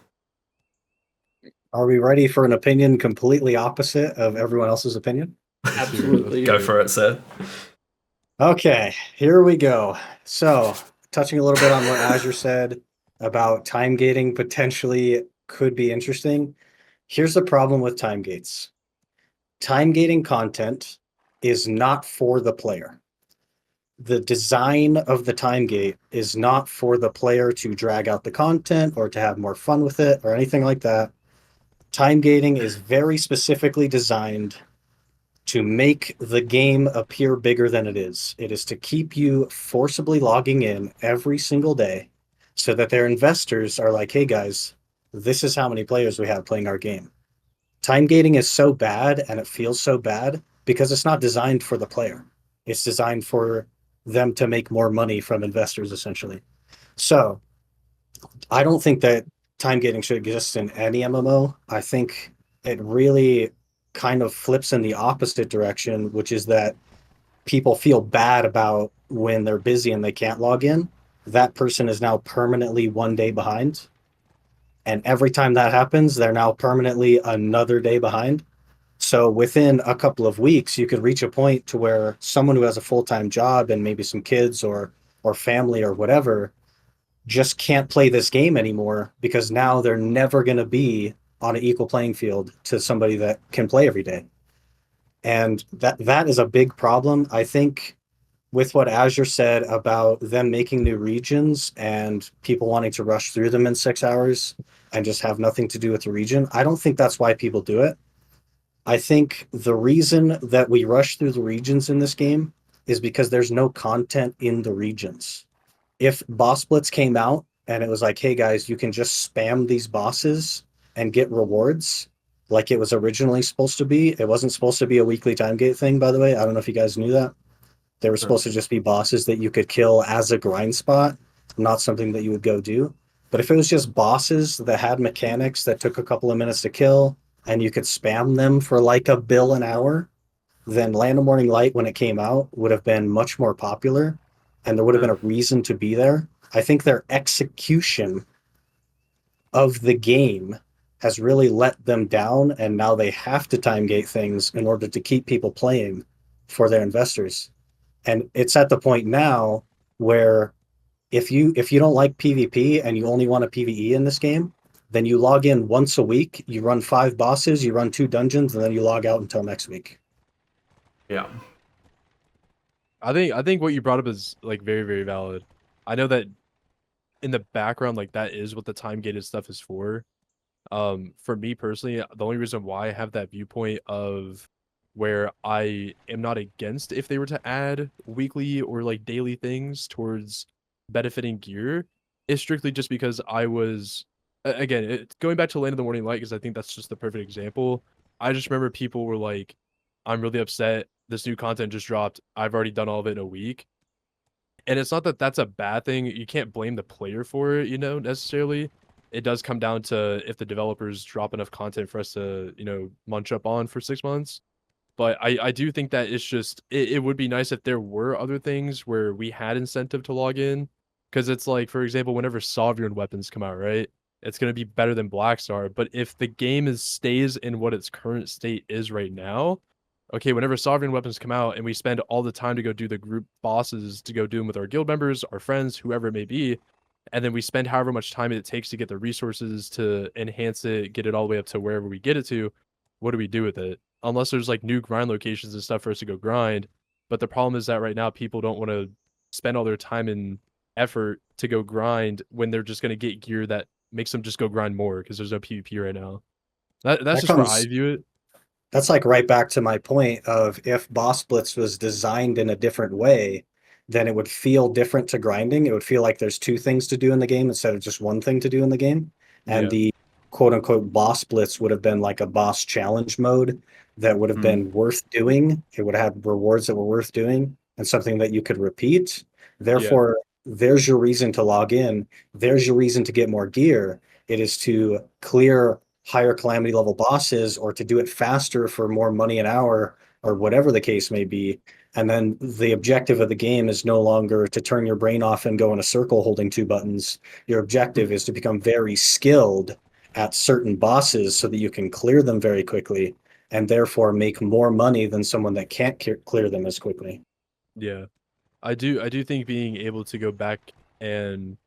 Are we ready for an opinion completely opposite of everyone else's opinion? Absolutely. Go for it, sir. Okay, here we go. So, touching a little bit on what Azure said about time gating potentially could be interesting. Here's the problem with time gates. Time gating content is not for the player. The design of the time gate is not for the player to drag out the content or to have more fun with it or anything like that. Time gating is very specifically designed to make the game appear bigger than it is. It is to keep you forcibly logging in every single day so that their investors are like, hey guys, this is how many players we have playing our game. Time gating is so bad and it feels so bad because it's not designed for the player. It's designed for them to make more money from investors, essentially. So I don't think that time gating should exist in any MMO. I think it really kind of flips in the opposite direction, which is that people feel bad about when they're busy and they can't log in. That person is now permanently one day behind. And every time that happens, they're now permanently another day behind. So within a couple of weeks, you could reach a point to where someone who has a full-time job and maybe some kids or family or whatever just can't play this game anymore because now they're never going to be on an equal playing field to somebody that can play every day. And that is a big problem. I think with what Azure said about them making new regions and people wanting to rush through them in 6 hours and just have nothing to do with the region, I don't think that's why people do it. I think the reason that we rush through the regions in this game is because there's no content in the regions. If boss blitz came out and it was like, hey guys, you can just spam these bosses and get rewards like it was originally supposed to be. It wasn't supposed to be a weekly time gate thing, by the way. I don't know if you guys knew that. They were supposed to just be bosses that you could kill as a grind spot, not something that you would go do. But if it was just bosses that had mechanics that took a couple of minutes to kill and you could spam them for like a bill an hour, then Land of Morning Light, when it came out, would have been much more popular and there would have been a reason to be there. I think their execution of the game has really let them down, and now they have to time gate things in order to keep people playing for their investors. And it's at the point now where if you don't like PvP and you only want a PvE in this game, then you log in once a week, you run 5 bosses, you run 2 dungeons, and then you log out until next week. Yeah. I think what you brought up is like very, very valid. I know that in the background, like that is what the time gated stuff is for. For me personally, the only reason why I have that viewpoint of where I am not against if they were to add weekly or like daily things towards benefiting gear is strictly just because I was again going back to Land of the Morning Light, because I think that's just the perfect example. I just remember people were like, I'm really upset, this new content just dropped, I've already done all of it in a week. And it's not that that's a bad thing, you can't blame the player for it, necessarily. It does come down to if the developers drop enough content for us to, munch up on for 6 months. But I do think that it's just it would be nice if there were other things where we had incentive to log in. Because it's like, for example, whenever Sovereign weapons come out, right? It's gonna be better than Black Star. But if the game stays in what its current state is right now, okay, whenever Sovereign weapons come out and we spend all the time to go do the group bosses, to go do them with our guild members, our friends, whoever it may be, and then we spend however much time it takes to get the resources to enhance it, get it all the way up to wherever we get it to, what do we do with it? Unless there's like new grind locations and stuff for us to go grind. But the problem is that right now people don't want to spend all their time and effort to go grind when they're just going to get gear that makes them just go grind more because there's no PvP right now. That's just where I view it. That's like right back to my point of if Boss Blitz was designed in a different way, then it would feel different to grinding. It would feel like there's 2 things to do in the game instead of just one thing to do in the game. And Yeah. the quote unquote Boss Blitz would have been like a boss challenge mode that would have been worth doing. It would have rewards that were worth doing and something that you could repeat. Therefore, there's your reason to log in. There's your reason to get more gear. It is to clear higher calamity level bosses or to do it faster for more money an hour or whatever the case may be. And then the objective of the game is no longer to turn your brain off and go in a circle holding 2 buttons. Your objective is to become very skilled at certain bosses so that you can clear them very quickly and therefore make more money than someone that can't clear them as quickly. Yeah. I do think being able to go back and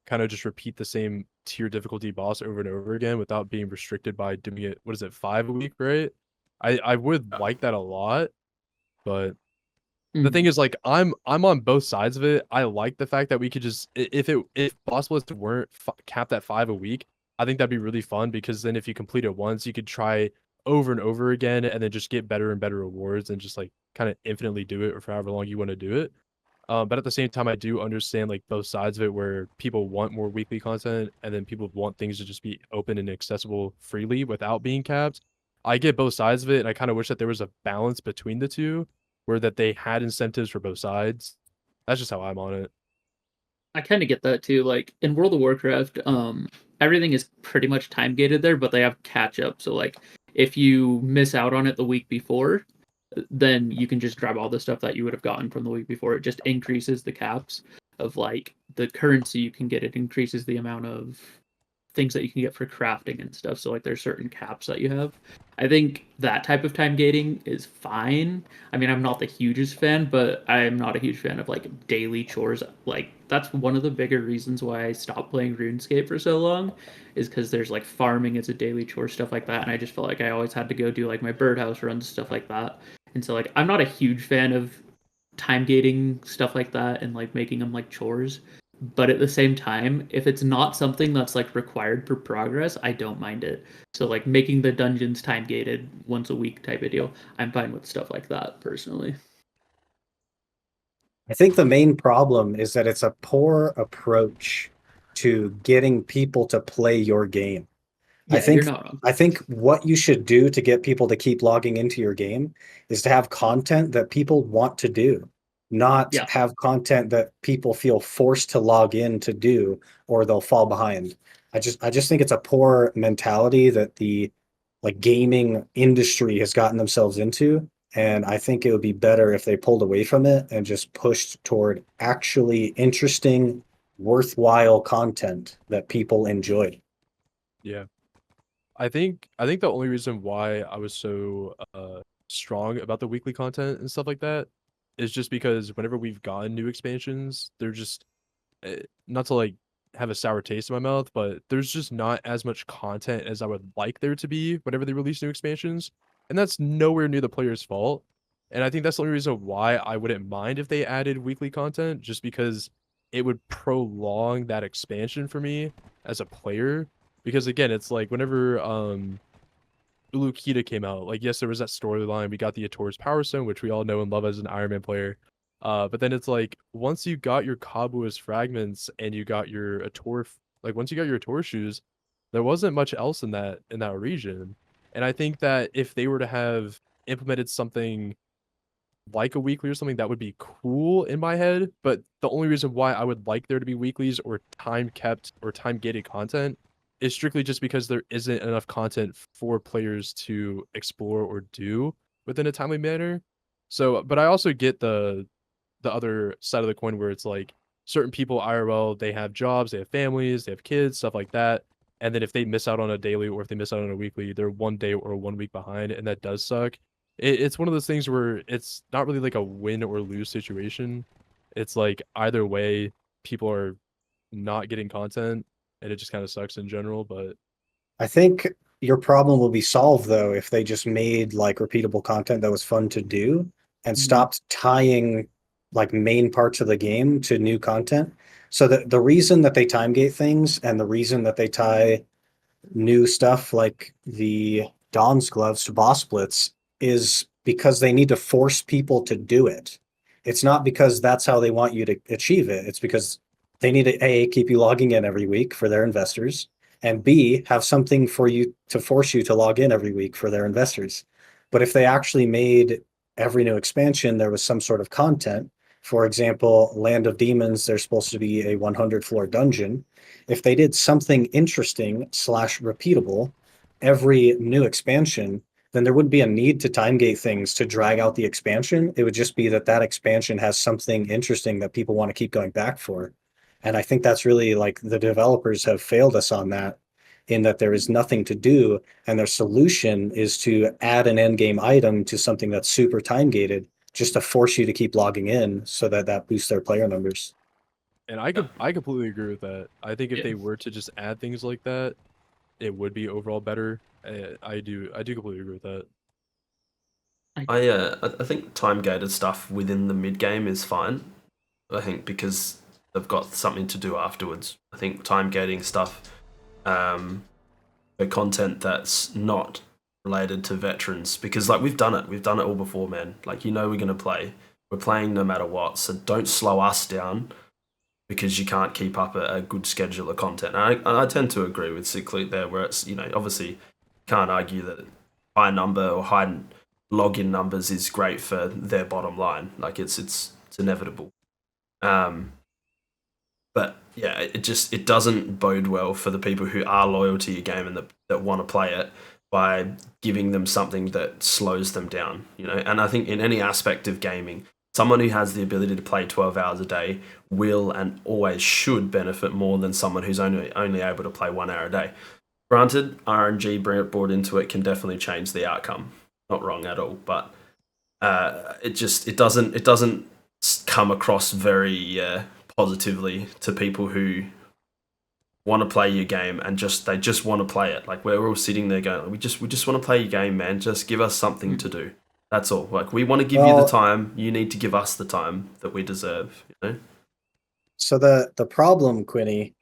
kind of just repeat the same tier difficulty boss over and over again without being restricted by doing it, what is it, 5 a week, right? I would like that a lot, but the thing is, like, I'm on both sides of it. I like the fact that we could just if boss lists weren't capped at 5 a week, I think that'd be really fun because then if you complete it once, you could try over and over again and then just get better and better rewards and just like kind of infinitely do it or for however long you want to do it. But at the same time, I do understand like both sides of it where people want more weekly content and then people want things to just be open and accessible freely without being capped. I get both sides of it, and I kind of wish that there was a balance between the two where that they had incentives for both sides. That's just how I'm on it. I kind of get that too. Like in World of Warcraft, everything is pretty much time gated there, but they have catch up. So like if you miss out on it the week before, then you can just grab all the stuff that you would have gotten from the week before. It just increases the caps of like the currency you can get. It increases the amount of things that you can get for crafting and stuff. So like there's certain caps that you have. I think that type of time gating is fine. I mean, I'm not the hugest fan, but I'm not a huge fan of like daily chores. Like that's one of the bigger reasons why I stopped playing RuneScape for so long, is because there's like farming as a daily chore, stuff like that, and I just felt like I always had to go do like my birdhouse runs, stuff like that. And so like I'm not a huge fan of time gating stuff like that and like making them like chores. But at the same time, if it's not something that's like required for progress, I don't mind it. So like making the dungeons time gated once a week type of deal, I'm fine with stuff like that personally. I think the main problem is that it's a poor approach to getting people to play your game. I Yeah, think you're not wrong. I think what you should do to get people to keep logging into your game is to have content that people want to do, not Yeah. have content that people feel forced to log in to do or they'll fall behind. I just think it's a poor mentality that the like gaming industry has gotten themselves into, and I think it would be better if they pulled away from it and just pushed toward actually interesting, worthwhile content that people enjoy. Yeah. I think the only reason why I was so strong about the weekly content and stuff like that is just because whenever we've gotten new expansions, they're just not to like have a sour taste in my mouth, but there's just not as much content as I would like there to be whenever they release new expansions, and that's nowhere near the player's fault. And I think that's the only reason why I wouldn't mind if they added weekly content, just because it would prolong that expansion for me as a player. Because again, it's like whenever Ulukita came out, like yes, there was that storyline. We got the Ator's Power Stone, which we all know and love as an Iron Man player. But then it's like once you got your Kabua's fragments and you got your Ator, like once you got your Ator shoes, there wasn't much else in that region. And I think that if they were to have implemented something like a weekly or something, that would be cool in my head. But the only reason why I would like there to be weeklies or time kept or time gated content is strictly just because there isn't enough content for players to explore or do within a timely manner. So, but I also get the other side of the coin where it's like certain people IRL, they have jobs, they have families, they have kids, stuff like that. And then if they miss out on a daily or if they miss out on a weekly, they're 1 day or 1 week behind, and that does suck. It's one of those things where it's not really like a win or lose situation. It's like either way, people are not getting content, and it just kind of sucks in general. But I think your problem will be solved though if they just made like repeatable content that was fun to do and Mhm. stopped tying like main parts of the game to new content. So the reason that they time gate things and the reason that they tie new stuff like the Dawn's gloves to boss splits is because they need to force people to do it. It's not because that's how they want you to achieve it. It's because they need to A, keep you logging in every week for their investors, and B, have something for you to force you to log in every week for their investors. But if they actually made every new expansion, there was some sort of content. For example, Land of Demons, there's supposed to be a 100 floor dungeon. If they did something interesting slash repeatable every new expansion, then there wouldn't be a need to time gate things to drag out the expansion. It would just be that that expansion has something interesting that people want to keep going back for. And I think that's really like the developers have failed us on that, in that there is nothing to do, and their solution is to add an end game item to something that's super time gated just to force you to keep logging in so that that boosts their player numbers. and I completely agree with that. I think if Yeah. they were to just add things like that, it would be overall better. I do completely agree with that. I think time gated stuff within the mid game is fine. I think because they've got something to do afterwards. I think time gating stuff, the content that's not related to veterans, because like we've done it all before, man. Like we're gonna play, we're playing no matter what. So don't slow us down because you can't keep up a good schedule of content. And I tend to agree with Cyclic there, where it's obviously can't argue that high number or high login numbers is great for their bottom line. Like it's inevitable. But yeah, it doesn't bode well for the people who are loyal to your game and that want to play it by giving them something that slows them down. And I think in any aspect of gaming, it's someone who has the ability to play 12 hours a day will and always should benefit more than someone who's only able to play 1 hour a day. Granted, RNG brought into it can definitely change the outcome. Not wrong at all, but it doesn't come across very positively to people who want to play your game and they just want to play it. Like, we're all sitting there going, we just want to play your game, man. Just give us something to do. That's all. Like, we want to give you the time. You need to give us the time that we deserve. You know. So the problem, Quinny,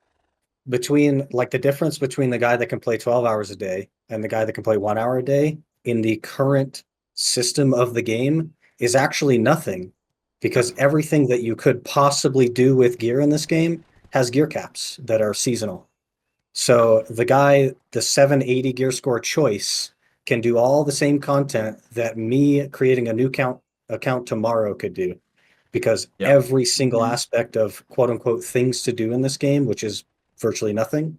between like the difference between the guy that can play 12 hours a day and the guy that can play 1 hour a day in the current system of the game is actually nothing, because everything that you could possibly do with gear in this game has gear caps that are seasonal. So the 780 gear score choice can do all the same content that me creating a new account tomorrow could do, because every single aspect of quote unquote things to do in this game, which is virtually nothing,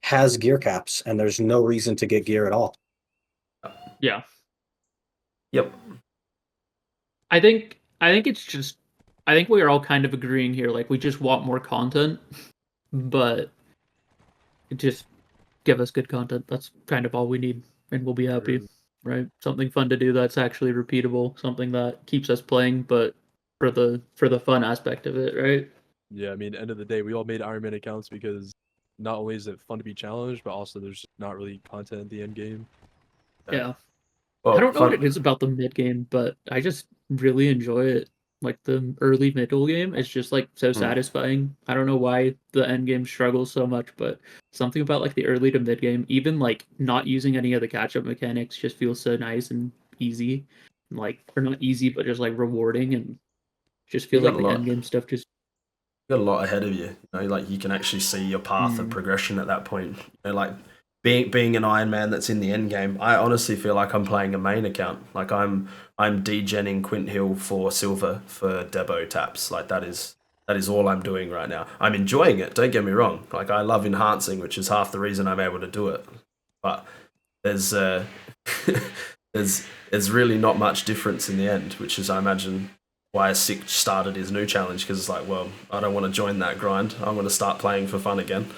has gear caps, and there's no reason to get gear at all. Yeah. Yep. I think it's just, I think we are all kind of agreeing here. Like, we just want more content, but just give us good content. That's kind of all we need, and we'll be happy, right? Something fun to do that's actually repeatable, something that keeps us playing, but for the fun aspect of it, right? Yeah, I mean, end of the day, we all made Ironman accounts because not only is it fun to be challenged, but also there's not really content at the end game. Yeah. Well, I don't know what it is about the mid game, but I just really enjoy it. Like, the early middle game is just like so satisfying. I don't know why the end game struggles so much, but something about like the early to mid game, even like not using any of the catch up mechanics, just feels so nice and easy. Like, or not easy, but just like rewarding, and just feels like the end game stuff just got a lot ahead of you. You know, like, you can actually see your path of progression at that point. You know, like being an Iron Man that's in the end game, I honestly feel like I'm playing a main account. Like, I'm degenning Quint Hill for silver for Debo taps. Like, that is all I'm doing right now. I'm enjoying it, don't get me wrong. Like, I love enhancing, which is half the reason I'm able to do it. But there's there's really not much difference in the end, which is, I imagine, why Sick started his new challenge, because it's like, well, I don't want to join that grind. I want to start playing for fun again.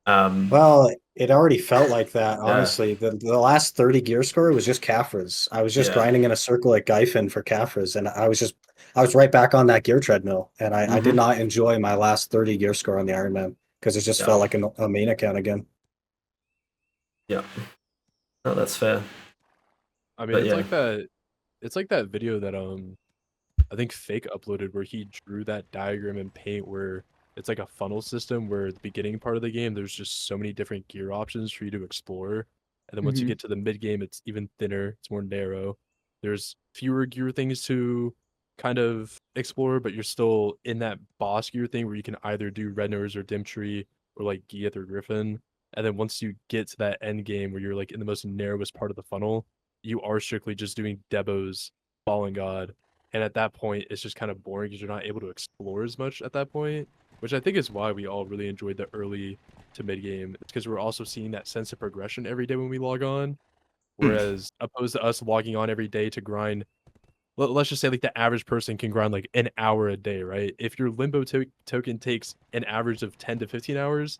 Well, it already felt like that, honestly. The last 30 gear score was just Caphras. I was just grinding in a circle at Gyfin for Caphras, and I was right back on that gear treadmill, and I did not enjoy my last 30 gear score on the Ironman, because it just felt like a main account again. Yeah. No, that's fair. I mean, it's like that video that I think Fake uploaded, where he drew that diagram in Paint where it's like a funnel system where the beginning part of the game, there's just so many different gear options for you to explore. And then once you get to the mid game, it's even thinner, it's more narrow. There's fewer gear things to kind of explore, but you're still in that boss gear thing where you can either do Red Nose or Dimtree or like Gieth or Griffin. And then once you get to that end game where you're like in the most narrowest part of the funnel, you are strictly just doing Debo's Fallen God. And at that point, it's just kind of boring because you're not able to explore as much at that point, which I think is why we all really enjoyed the early to mid game. It's because we're also seeing that sense of progression every day when we log on. Whereas opposed to us logging on every day to grind, let's just say like the average person can grind like an hour a day, right? If your limbo token takes an average of 10 to 15 hours,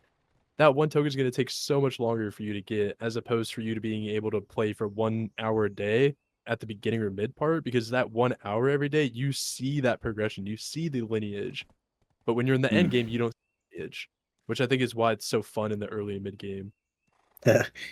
that one token is going to take so much longer for you to get, as opposed for you to being able to play for 1 hour a day at the beginning or mid part, because that 1 hour every day, you see that progression, you see the lineage. But when you're in the end game, you don't see the lineage, which I think is why it's so fun in the early and mid game.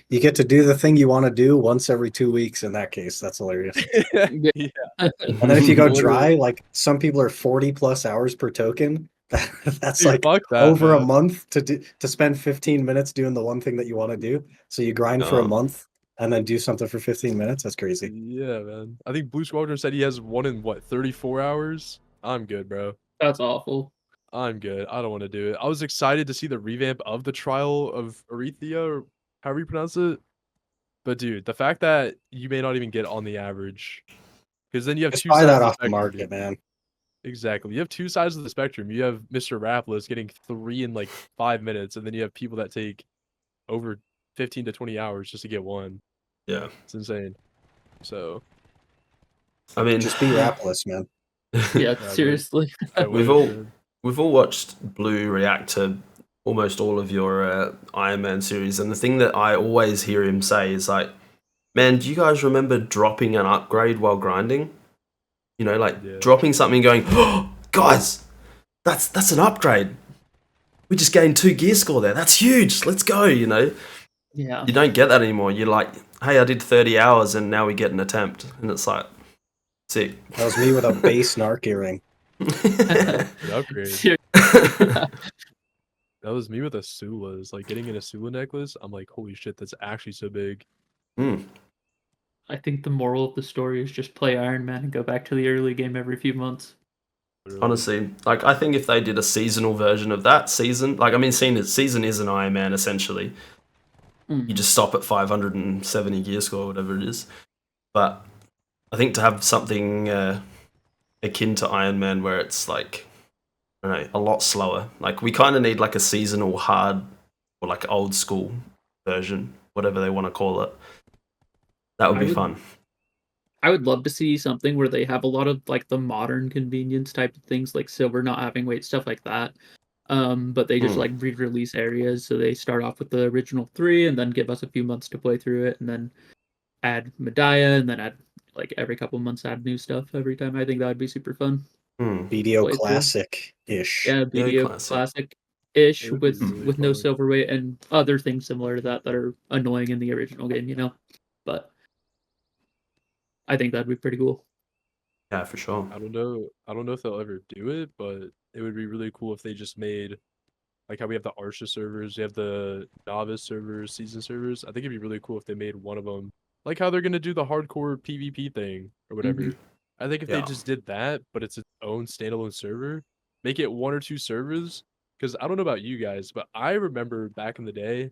You get to do the thing you want to do once every 2 weeks. In that case, that's hilarious. Yeah. And then if you go dry, like some people are 40 plus hours per token. That's Dude, like that, over man. a month to spend 15 minutes doing the one thing that you want to do. So you grind for a month and then do something for 15 minutes. That's crazy. Yeah, man. I think Blue Squadron said he has one in 34 hours. I'm good, bro. That's awful. I'm good. I don't want to do it. I was excited to see the revamp of the Trial of Arethea, or however you pronounce it. But dude, the fact that you may not even get on the average, because then you have Just two buy sides that of the off the spectrum, market, dude. man. Exactly. You have two sides of the spectrum. You have Mr. Rapless getting 3 in like 5 minutes, and then you have people that take over 15 to 20 hours just to get one. Yeah. It's insane. So, I mean, just be Rapless, man. Yeah, I seriously. We've all watched Blue react to almost all of your Iron Man series, and the thing that I always hear him say is like, "Man, do you guys remember dropping an upgrade while grinding? You know, like Yeah. dropping something, going, oh, guys, that's an upgrade. We just gained 2 gear score there. That's huge. Let's go." You know, Yeah. you don't get that anymore. You're like, "Hey, I did 30 hours, and now we get an attempt," and it's like, sick. That was me with a base narc earring. An upgrade. Ser- That was me with a Sula's. Like getting an Asula necklace, I'm like, holy shit, that's actually so big. I think the moral of the story is just play Iron Man and go back to the early game every few months. Literally. Honestly, like I think if they did a seasonal version of that season, like I mean, season is an Iron Man essentially. You just stop at 570 gear score, whatever it is. But I think to have something akin to Iron Man where it's like, I don't know, a lot slower. Like we kind of need like a seasonal hard or like old school version, whatever they want to call it. That would be fun. I would love to see something where they have a lot of like the modern convenience type of things, like silver not having weight, stuff like that. But they just like re-release areas, so they start off with the original 3 and then give us a few months to play through it, and then add Medaya, and then add like every couple months add new stuff every time. I think that would be super fun. BDO Play through. Classic-ish. Yeah, BDO Classic-ish It would be with really no fun. silver weight and other things similar to that are annoying in the original game, you know. But I think that'd be pretty cool. Yeah, for sure. I don't know if they'll ever do it, but it would be really cool if they just made like how we have the Arsha servers, you have the novice servers, season servers. I think it'd be really cool if they made one of them like how they're gonna do the hardcore PvP thing or whatever. I think if they Yeah. just did that, but it's its own standalone server, make it 1 or 2 servers. Because I don't know about you guys, but I remember back in the day,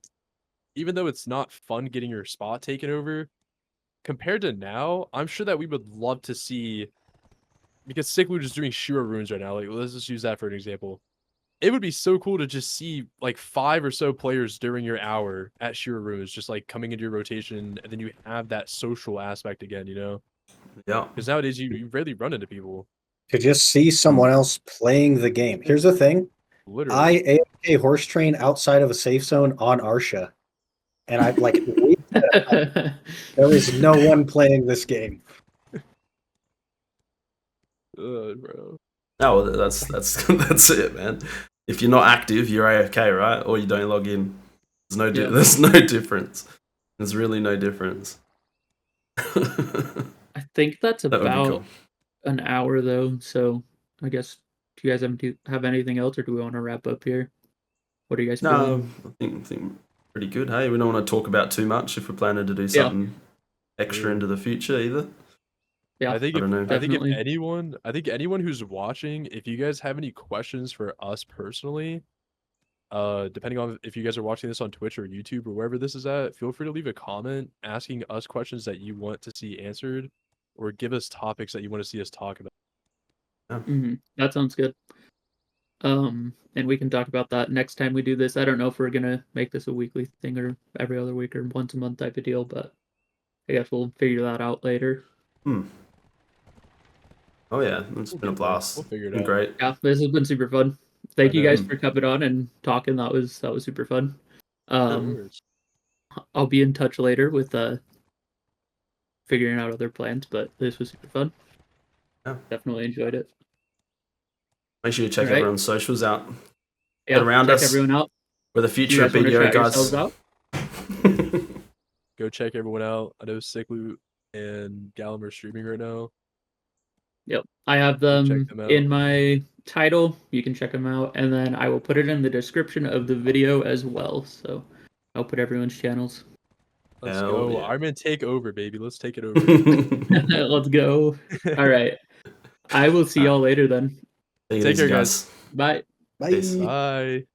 even though it's not fun getting your spot taken over, compared to now, I'm sure that we would love to see, because Sicklu is doing Shura runes right now. Like, let's just use that for an example. It would be so cool to just see like 5 or so players during your hour at Shura runes, just like coming into your rotation, and then you have that social aspect again, you know? Yeah. Because nowadays you rarely run into people. To just see someone else playing the game. Here's the thing. Literally. I AFK horse train outside of a safe zone on Arsha. And I'm like, there is no one playing this game. Bro. No, well, that's that's it, man. If you're not active, you're AFK, right? Or you don't log in. There's no difference. There's really no difference. I think that's That would be about cool. an hour though, so I guess do you guys have anything else, or do we want to wrap up here? What are you guys feeling? No, I think pretty good. Hey, we don't want to talk about too much if we're planning to do something extra into the future either. Yeah, I think I don't know. I think definitely. if anyone who's watching, if you guys have any questions for us personally, depending on if you guys are watching this on Twitch or YouTube or wherever this is at, feel free to leave a comment asking us questions that you want to see answered, or give us topics that you want to see us talk about. That sounds good. And we can talk about that next time we do this. I don't know if we're gonna make this a weekly thing or every other week or once a month type of deal, but I guess we'll figure that out later. Oh yeah, it's been a blast. We'll figure it Been out. great. Yeah, this has been super fun. Thank you guys for coming on and talking. That was super fun. I'll be in touch later with figuring out other plans, but this was super fun. Yeah. Definitely enjoyed it. Make sure you check everyone's socials out. Yeah, around check us. everyone out. We're the future of wanna BDO, shout guys. yourselves out? Go check everyone out. I know Sicklu and Gallum are streaming right now. Yep, I have them in my title. You can check them out, and then I will put it in the description of the video as well. So I'll put everyone's channels. Let's Hell go. yeah. Ironman take over, baby. Let's take it over. Let's go. All right. I will see y'all later then. Take it Take easy, care, guys. Bye. Bye. Peace. Bye.